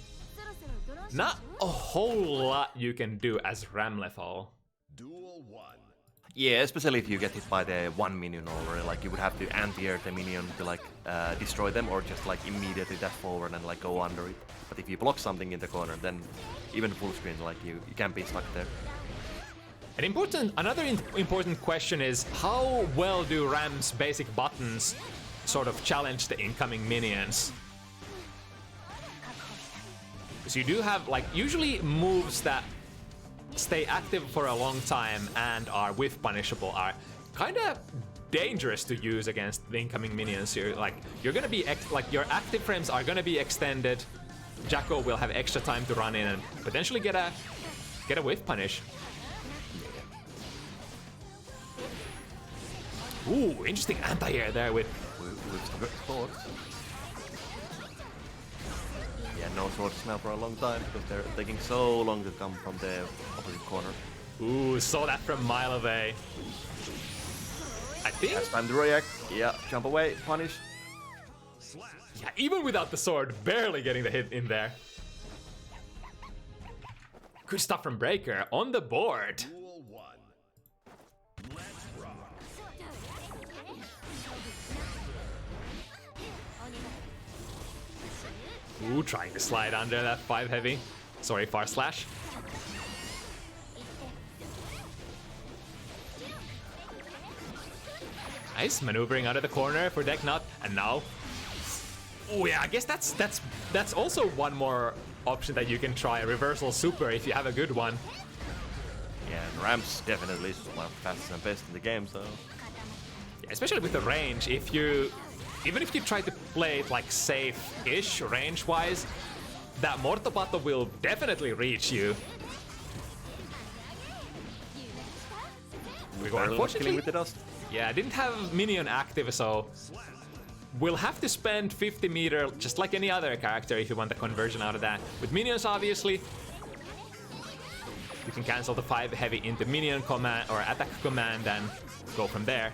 not a whole lot you can do as Ramlethal. Duel 1. Yeah, especially if you get hit by the one minion already, like you would have to anti-air the minion to like destroy them, or just like immediately dash forward and like go under it. But if you block something in the corner, then even full screen, like you can't be stuck there. Another important question is, how well do Ram's basic buttons sort of challenge the incoming minions? Because you do have, like, usually moves that stay active for a long time and are whiff punishable are kind of dangerous to use against the incoming minions. You're gonna be like your active frames are gonna be extended. Jacko will have extra time to run in and potentially get a whiff punish. Ooh, interesting anti-air there with With swords. Yeah, no swords now for a long time because they're taking so long to come from the opposite corner. Ooh, saw that from a mile away. I think, Last time to react. Yeah, jump away, punish. yeah, even without the sword, barely getting the hit in there. Good stuff from Breaker on the board. Duel 1. Let's rock. Ooh, trying to slide under that 5 heavy. Sorry, far slash. Nice, maneuvering out of the corner for Deknud, and now... Oh yeah, I guess that's also one more option that you can try, a reversal super if you have a good one. Yeah, and Ram's definitely is one of the fastest and best in the game, so... Yeah, especially with the range, even if you try to play it like safe-ish range-wise, that Mortopato will definitely reach you. We go, unfortunately, with the dust. Yeah, I didn't have minion active, so we'll have to spend 50 meter just like any other character if you want the conversion out of that. With minions, obviously, you can cancel the 5 heavy into minion command or attack command and go from there.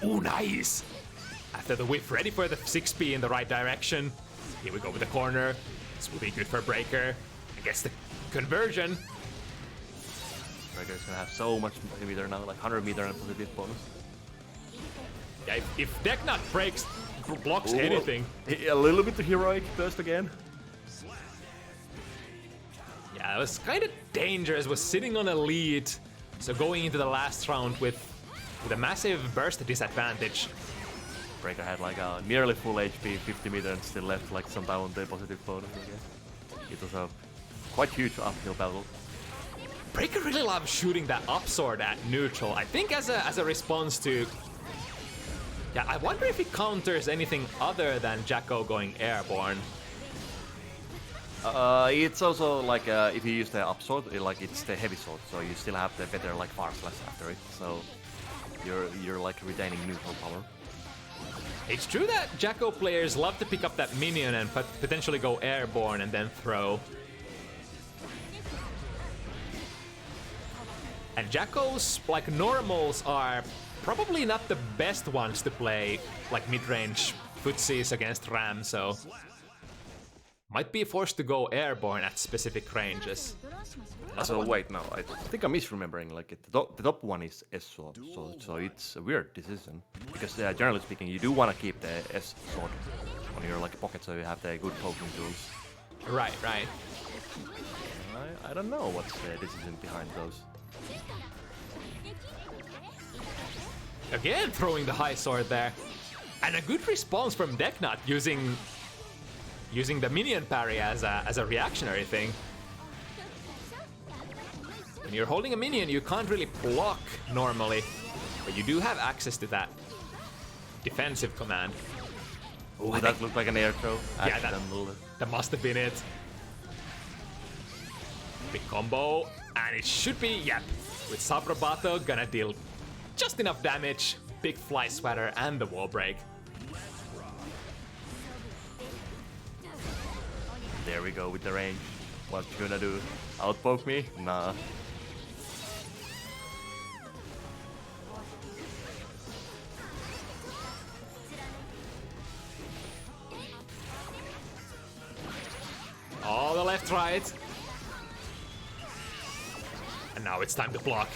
Ooh, nice! After the whiff, ready for the 6P in the right direction. Here we go with the corner. This will be good for Breaker. I guess the conversion. Breaker's gonna have so much meter now, like 100 meter and positive bonus. Yeah, if Deknud blocks Ooh, anything. A little bit heroic burst again. Yeah, it was kind of dangerous. Was sitting on a lead, so going into the last round with a massive burst disadvantage. Breaker had like a nearly full HP, 50 meter, and still left like some down the positive bonus again. It was a quite huge uphill battle. Breaker really loves shooting that up sword at neutral. I think as a response to... Yeah, I wonder if he counters anything other than Jacko going airborne. It's also like if you use the up sword, it's the heavy sword, so you still have the better like far slash after it. So you're like retaining neutral power. It's true that Jacko players love to pick up that minion and potentially go airborne and then throw. And Jacko's like normals are probably not the best ones to play like mid-range footsies against Ram, so might be forced to go airborne at specific ranges. So wait, no, I think I'm misremembering. Like the top one is S sword, so it's a weird decision because generally speaking, you do want to keep the S sword on your like pocket, so you have the good poking tools. Right. I don't know what's the decision behind those. Again, throwing the high sword there, and a good response from Deknud using the minion parry as a reactionary thing. When you're holding a minion, you can't really block normally, but you do have access to that defensive command. Oh, that looked like an air throw. Yeah, that must have been it. Big combo, and it should be, yep. With Sabrobato, gonna deal just enough damage. Big fly swatter and the wall break. There we go with the range. What you gonna do? Outpoke me? Nah. All the left, right. And now it's time to block.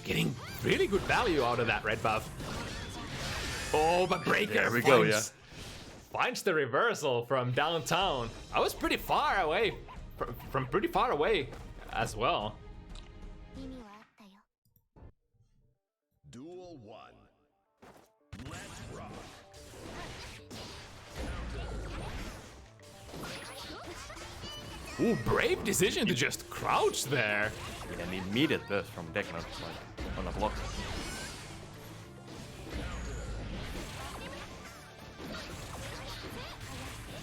Getting really good value out of that red buff. Oh, but Breaker There we go, yeah. Finds the reversal from downtown. I was pretty far away, from pretty far away as well. Duel 1. Let's rock. Ooh, brave decision to just crouch there. An immediate burst from Deknud, like on a block.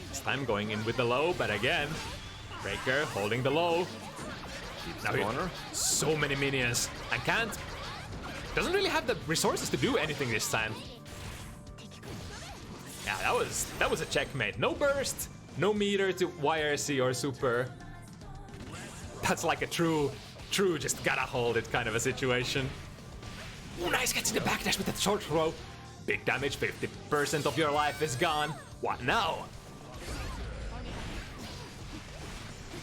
This time going in with the low, but again, Breaker holding the low. Now so many minions and doesn't really have the resources to do anything this time. Yeah, that was a checkmate. No burst, no meter to YRC or super. That's like a true just gotta hold it kind of a situation. Ooh, nice, gets in the backdash with that short throw. Big damage, 50% of your life is gone. What now?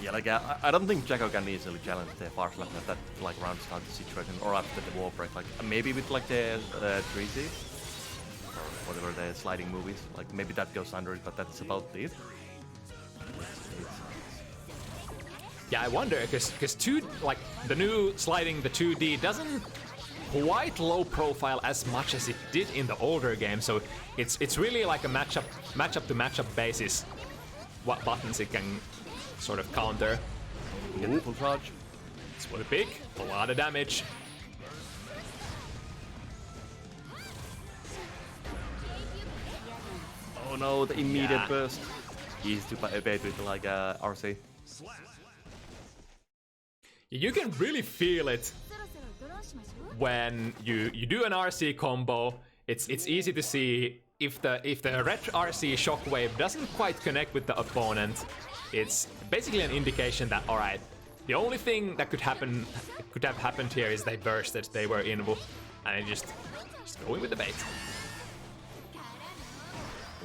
Yeah, like I don't think Jacko can easily challenge the far left at that like round start situation or after the wall break. Like maybe with like the 3C or whatever the sliding movies. Like maybe that goes under it, but that's about it. Yeah, I wonder because like the new sliding the 2D doesn't quite low profile as much as it did in the older game. So it's really like a matchup to matchup basis. What buttons it can sort of counter. Get the full charge. It's really big, a lot of damage. Oh no, the immediate burst. Easy to evade with like RC. You can really feel it when you do an RC combo. It's easy to see if the red RC shockwave doesn't quite connect with the opponent. It's basically an indication that, alright, the only thing that could have happened here is they bursted, they were invu, and just going with the bait.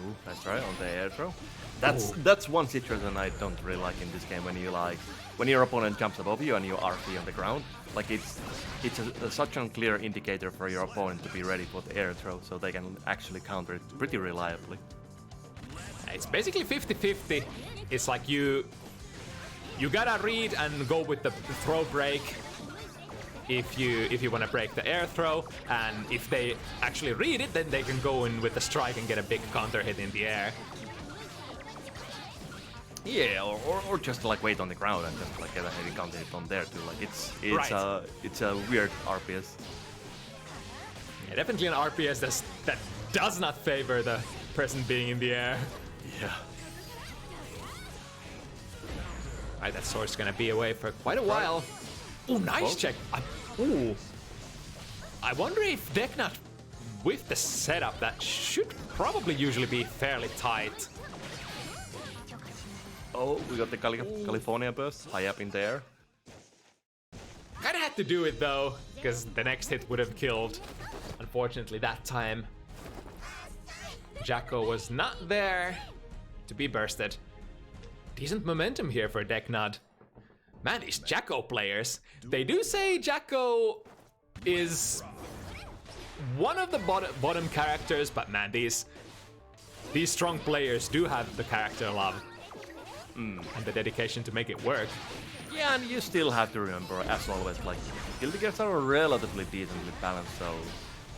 Ooh, nice try on the air throw. That's one situation I don't really like in this game when your opponent jumps above you and you RP on the ground. Like it's such a clear indicator for your opponent to be ready for the air throw, so they can actually counter it pretty reliably. It's basically 50-50. It's like you gotta read and go with the throw break if you want to break the air throw, and if they actually read it, then they can go in with the strike and get a big counter hit in the air. Yeah, or just like wait on the ground and just like get a heavy counter hit on there too. Like it's a weird RPS. Yeah, definitely an RPS that does not favor the person being in the air. Yeah. Alright, that sword's gonna be away for quite a while. Ooh, nice check. Ooh. I wonder if Deknud, with the setup, that should probably usually be fairly tight. Oh, we got the California burst high up in there. Kinda had to do it though, because the next hit would have killed. Unfortunately, that time, Jacko was not there to be bursted. Decent momentum here for Deknud. Man, these Jacko players, they do say Jacko is one of the bottom characters, but man, these strong players do have the character love and the dedication to make it work. Yeah, and you still have to remember, as always, like, guilty gears are relatively decently balanced, so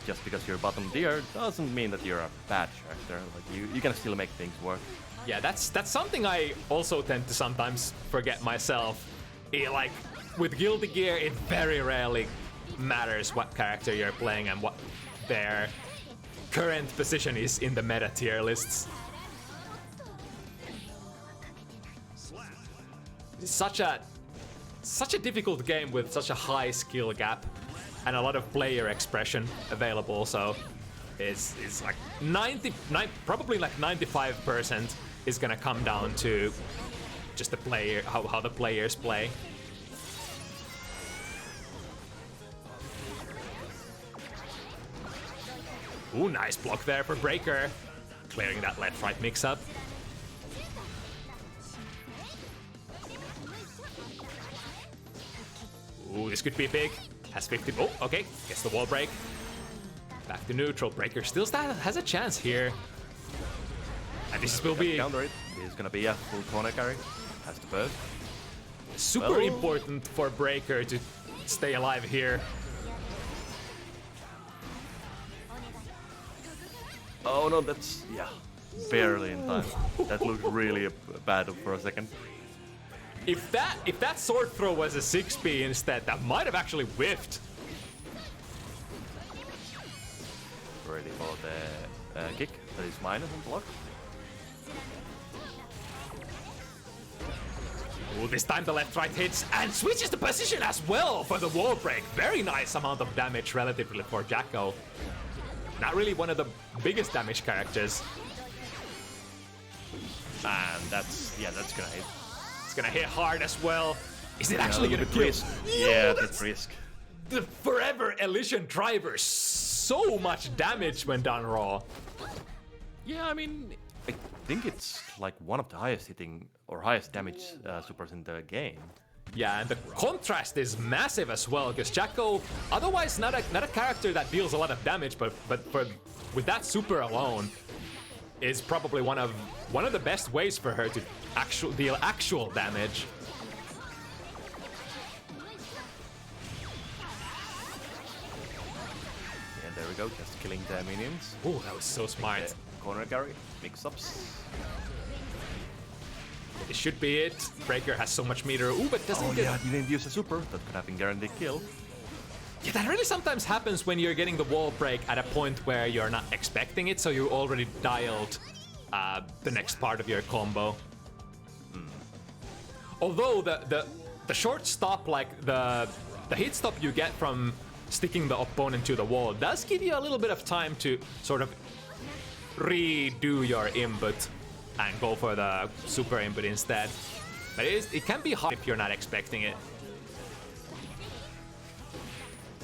just because you're bottom tier doesn't mean that you're a bad character. Like, you can still make things work. Yeah, that's something I also tend to sometimes forget myself. Like, with Guilty Gear, it very rarely matters what character you're playing and what their current position is in the meta tier lists. It's such a difficult game with such a high skill gap and a lot of player expression available, so it's like probably like 95% is gonna come down to just the player, how the players play. Ooh, nice block there for Breaker, clearing that left-right mix-up. Ooh, this could be big. Has 50. Oh, okay. Gets the wall break. Back to neutral. Breaker still has a chance here. And this will be counter it. This is gonna be a full corner carry. Has to burst. Super important for Breaker to stay alive here. Oh no, that's barely in time. That looked really bad for a second. If that sword throw was a 6B instead, that might have actually whiffed. Ready for the kick. That is minus on block. Ooh, this time the left-right hits and switches the position as well for the wall break. Very nice amount of damage relatively for Jacko. Not really one of the biggest damage characters. And that's gonna hit. It's gonna hit hard as well. Is it actually gonna kill? Yeah, that's risk. The Forever Elysian Driver, so much damage when done raw. Yeah, I mean, think it's like one of the highest hitting or highest damage supers in the game. Yeah, and the contrast is massive as well, because Jacko, otherwise not a character that deals a lot of damage, but with that super alone, is probably one of the best ways for her to deal actual damage. And there we go, just killing the minions. Ooh, that was so smart. Corner carry, mix-ups. This should be it. Breaker has so much meter. Ooh, but doesn't get... Yeah, didn't use a super. That could have been guaranteed kill. Yeah, that really sometimes happens when you're getting the wall break at a point where you're not expecting it, so you already dialed the next part of your combo. Although the short stop, like the hit stop you get from sticking the opponent to the wall, does give you a little bit of time to sort of redo your input and go for the super input instead. But it can be hard if you're not expecting it.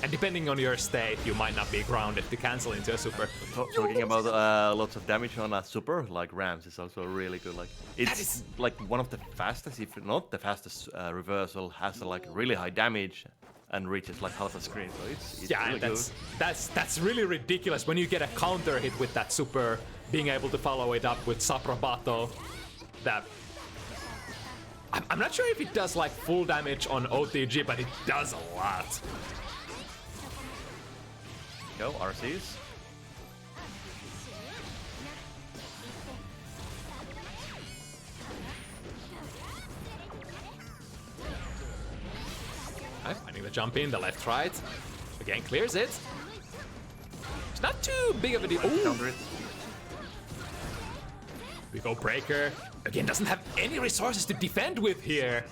And depending on your state, you might not be grounded to cancel into a super. Talking about lots of damage on a super, like Rams is also really good. Like it's like one of the fastest, if not the fastest, reversal. Has like really high damage and reaches like half a screen. So it's yeah, really and that's really ridiculous when you get a counter hit with that super, being able to follow it up with Saprobato. That I'm not sure if it does like full damage on OTG, but it does a lot. Go, RCs. I'm finding the jump in, the left right. Again, clears it. It's not too big of a deal. Counter it. We go Breaker. Again, doesn't have any resources to defend with here.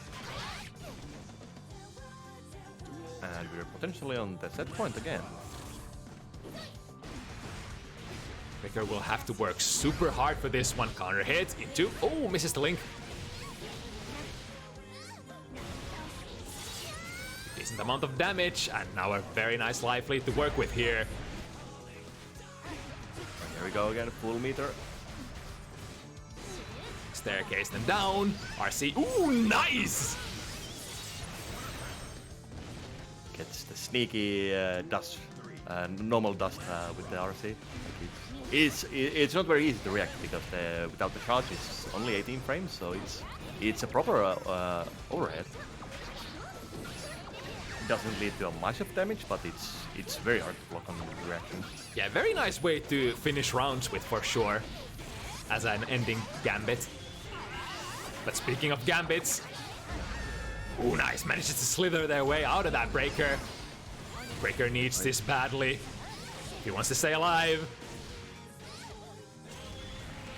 And we're potentially on the set point again. Breaker will have to work super hard for this one. Counter hit into... Oh, misses the link. Decent amount of damage, and now a very nice life lead to work with here. Here we go again, full meter. Staircase them down. RC. Ooh, nice! Gets the sneaky dust, normal dust with the RC. It's not very easy to react because without the charge it's only 18 frames, so it's a proper overhead. It doesn't lead to much of damage, but it's very hard to block on the reaction. Yeah, very nice way to finish rounds with for sure, as an ending gambit. But speaking of gambits, ooh, nice, manages to slither their way out of that Breaker. Breaker needs this badly. He wants to stay alive.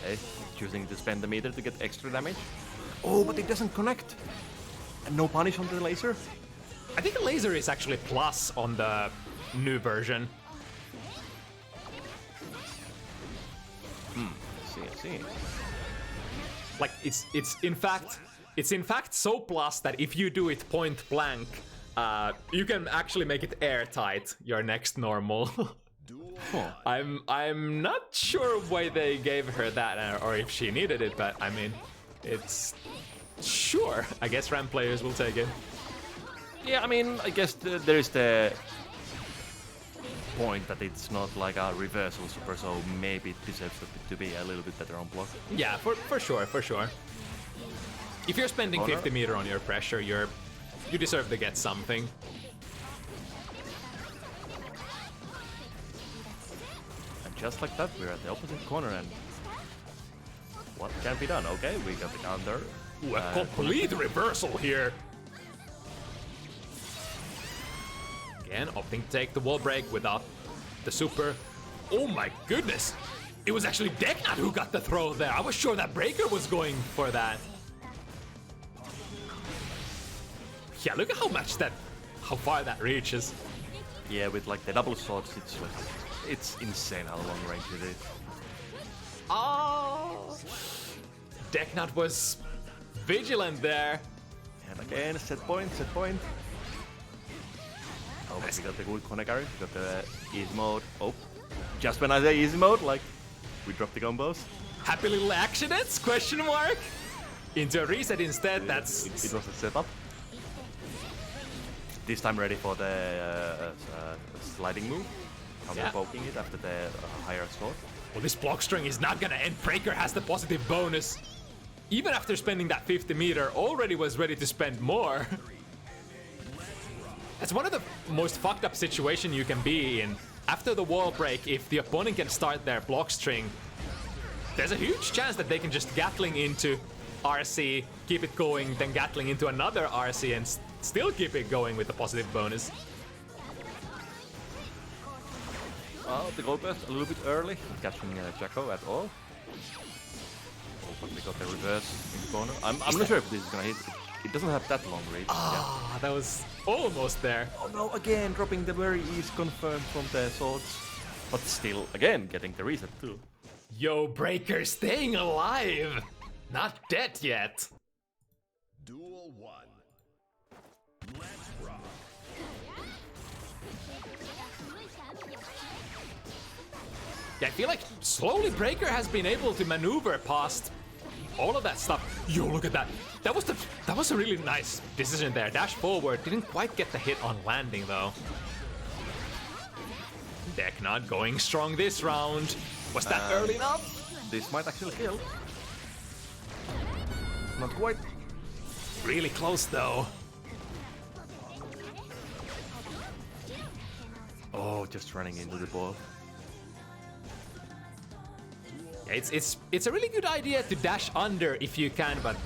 Okay, choosing to spend the meter to get extra damage. Oh, but it doesn't connect. And no punish on the laser. I think the laser is actually plus on the new version. I see. Like it's in fact so plus that if you do it point blank, you can actually make it airtight. Your next normal. I'm not sure why they gave her that or if she needed it, but I mean, it's sure. I guess RAM players will take it. Yeah, I mean, I guess there is the point that it's not like a reversal super, so maybe it deserves to be a little bit better on block. Yeah, for sure. If you're spending 50 meter on your pressure, you deserve to get something. And just like that, we're at the opposite corner, and what can be done? Okay, we got the counter. Ooh, a complete reversal here. Again, opting to take the wall break without the super. Oh my goodness! It was actually Deknud who got the throw there. I was sure that Breaker was going for that. Yeah, look at how far that reaches. Yeah, with like the double swords, it's insane how long range it is. Oh! Deknud was vigilant there. And again, set point. Oh, but we got the good Konegari, we got the easy mode. Oh, just when I say easy mode, like, we drop the combos. Happy little accidents? Question mark? Into a reset instead. That's It was a setup. This time ready for the sliding move. Counter poking it after the higher sword. well, this block string is not gonna end. Breaker has the positive bonus. Even after spending that 50 meter, already was ready to spend more. It's one of the most fucked up situations you can be in. After the wall break, if the opponent can start their block string, there's a huge chance that they can just Gatling into RC, keep it going, then Gatling into another RC and still keep it going with the positive bonus. The gold burst a little bit early, not catching Jacko at all. Oh, but we got the reverse in the corner. I'm not sure if this is gonna hit. It doesn't have that long reach. Ah, that was almost there. Oh no, again dropping the very easy confirm from the swords. But still, again, getting the reset too. Yo, Breaker staying alive! Not dead yet. Duel 1. Let's rock. Yeah, I feel like slowly Breaker has been able to maneuver past all of that stuff. Yo, look at that. That was a really nice decision there. Dash forward, didn't quite get the hit on landing though. Deknud going strong this round. Was that early enough? This might actually kill. Not quite. Really close though. Oh, just running into the ball. Yeah, it's a really good idea to dash under if you can, but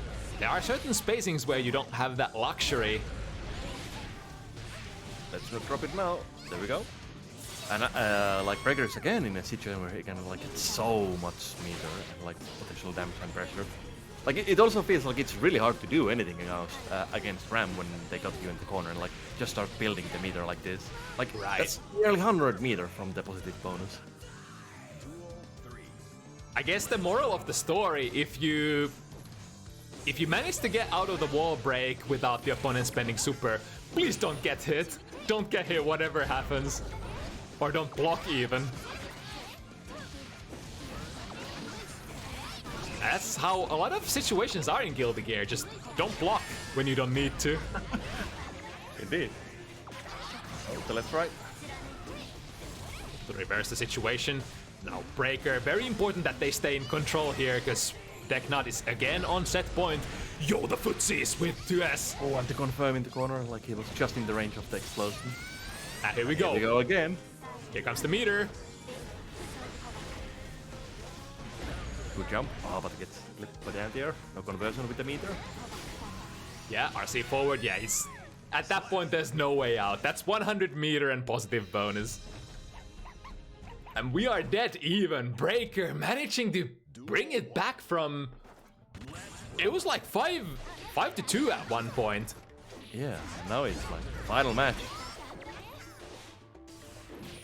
there are certain spacings where you don't have that luxury. Let's not drop it now. There we go. And like Breaker is again in a situation where he can like get so much meter and like potential damage and pressure. Like it also feels like it's really hard to do anything against Ram when they got you in the corner and like just start building the meter like this. Like that's nearly 100 meter from the positive bonus. I guess the moral of the story, if you manage to get out of the wall break without the opponent spending super, please don't get hit. Don't get hit whatever happens. Or don't block even. That's how a lot of situations are in Guilty Gear. Just don't block when you don't need to. Indeed. Oh, the left right. To reverse the situation. Now Breaker, very important that they stay in control here, because Deknud is again on set point. Yo, the footsies with 2S. Oh, and to confirm in the corner, like he was just in the range of the explosion. And here we go. Here we go again. Here comes the meter. Good jump. Oh, but it gets flipped by the anti-air. No conversion with the meter. Yeah, RC forward. Yeah, he's at that point. There's no way out. That's 100 meter and positive bonus. And we are dead even. Breaker managing to bring it back from. It was like 5 to 2 at one point. Yeah, now it's like final match.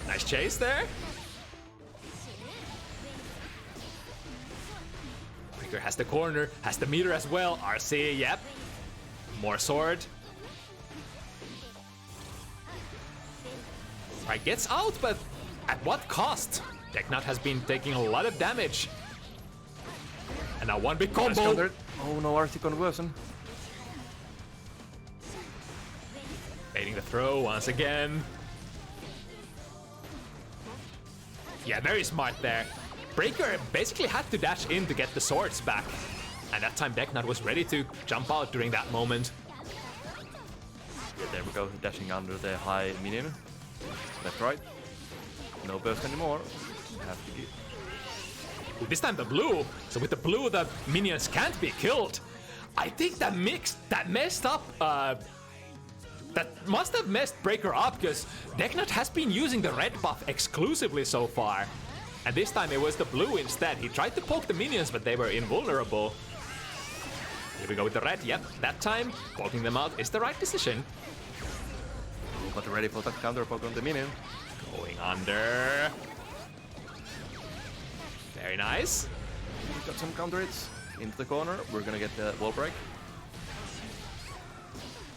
Nice chase there. Breaker has the corner, has the meter as well. RC, yep. More sword. Right, gets out, but at what cost? Deknud has been taking a lot of damage. And now one big combo. Oh no, RC conversion. Baiting the throw once again. Yeah, very smart there. Breaker basically had to dash in to get the swords back. And that time Deknud was ready to jump out during that moment. Yeah, there we go, dashing under the high minion. Left, right. No burst anymore. Have to get. Ooh, this time the blue. So with the blue, the minions can't be killed. I think that messed up. That must have messed Breaker up, because Deknud has been using the red buff exclusively so far. And this time it was the blue instead. He tried to poke the minions, but they were invulnerable. Here we go with the red. Yep, that time poking them out is the right decision. But ready for that counter poke on the minion. Going under. Very nice. We've got some counter hits into the corner. We're gonna get the wall break.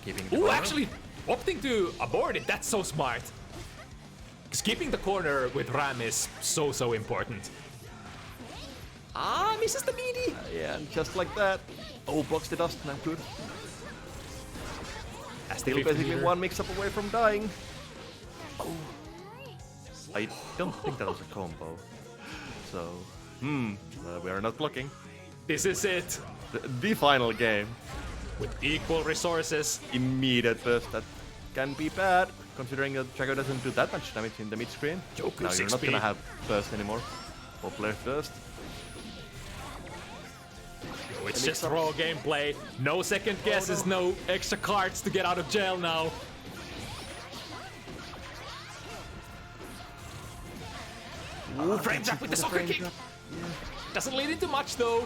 Keeping the Ooh, corner. actually opting to abort it. That's so smart. Because keeping the corner with Ram is so important. Ah, misses the meaty. Yeah, and just like that. Oh, blocks the dust, not good. Still basically one mix-up away from dying. Oh. I don't think that was a combo. So, we are not blocking. This is it. The final game. With equal resources. Immediate burst, that can be bad, considering that Drago doesn't do that much damage in the mid-screen. Now you're not gonna have burst anymore. 4 players burst. It's just raw gameplay. No second guesses, no extra cards to get out of jail now. Ooh, frame trap with the soccer kick. Doesn't lead into much though.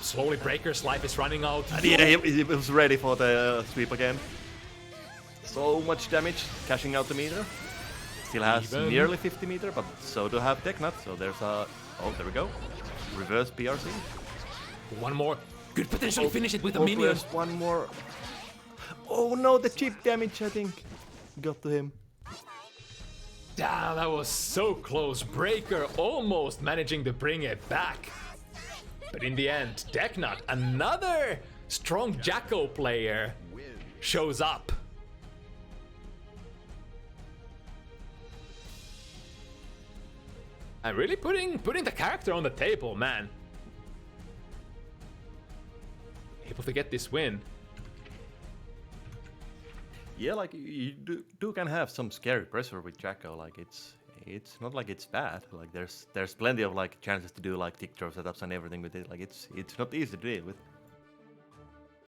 Slowly Breaker's life is running out. And yeah, he was ready for the sweep again. So much damage, cashing out the meter. Still has nearly 50 meter, but so do have Deknud. So there's a... Oh, there we go. Reverse PRC. One more. Could potentially finish it with a minion. One more. Oh no, the chip damage, I think, got to him. Damn, that was so close. Breaker almost managing to bring it back. But in the end, Deknud, another strong Jacko player, shows up. And really putting the character on the table, man. Able to get this win. Yeah, like you do can have some scary pressure with Jacko. Like it's not like it's bad. Like there's plenty of like chances to do like tick throw setups and everything with it. Like it's not easy to deal with.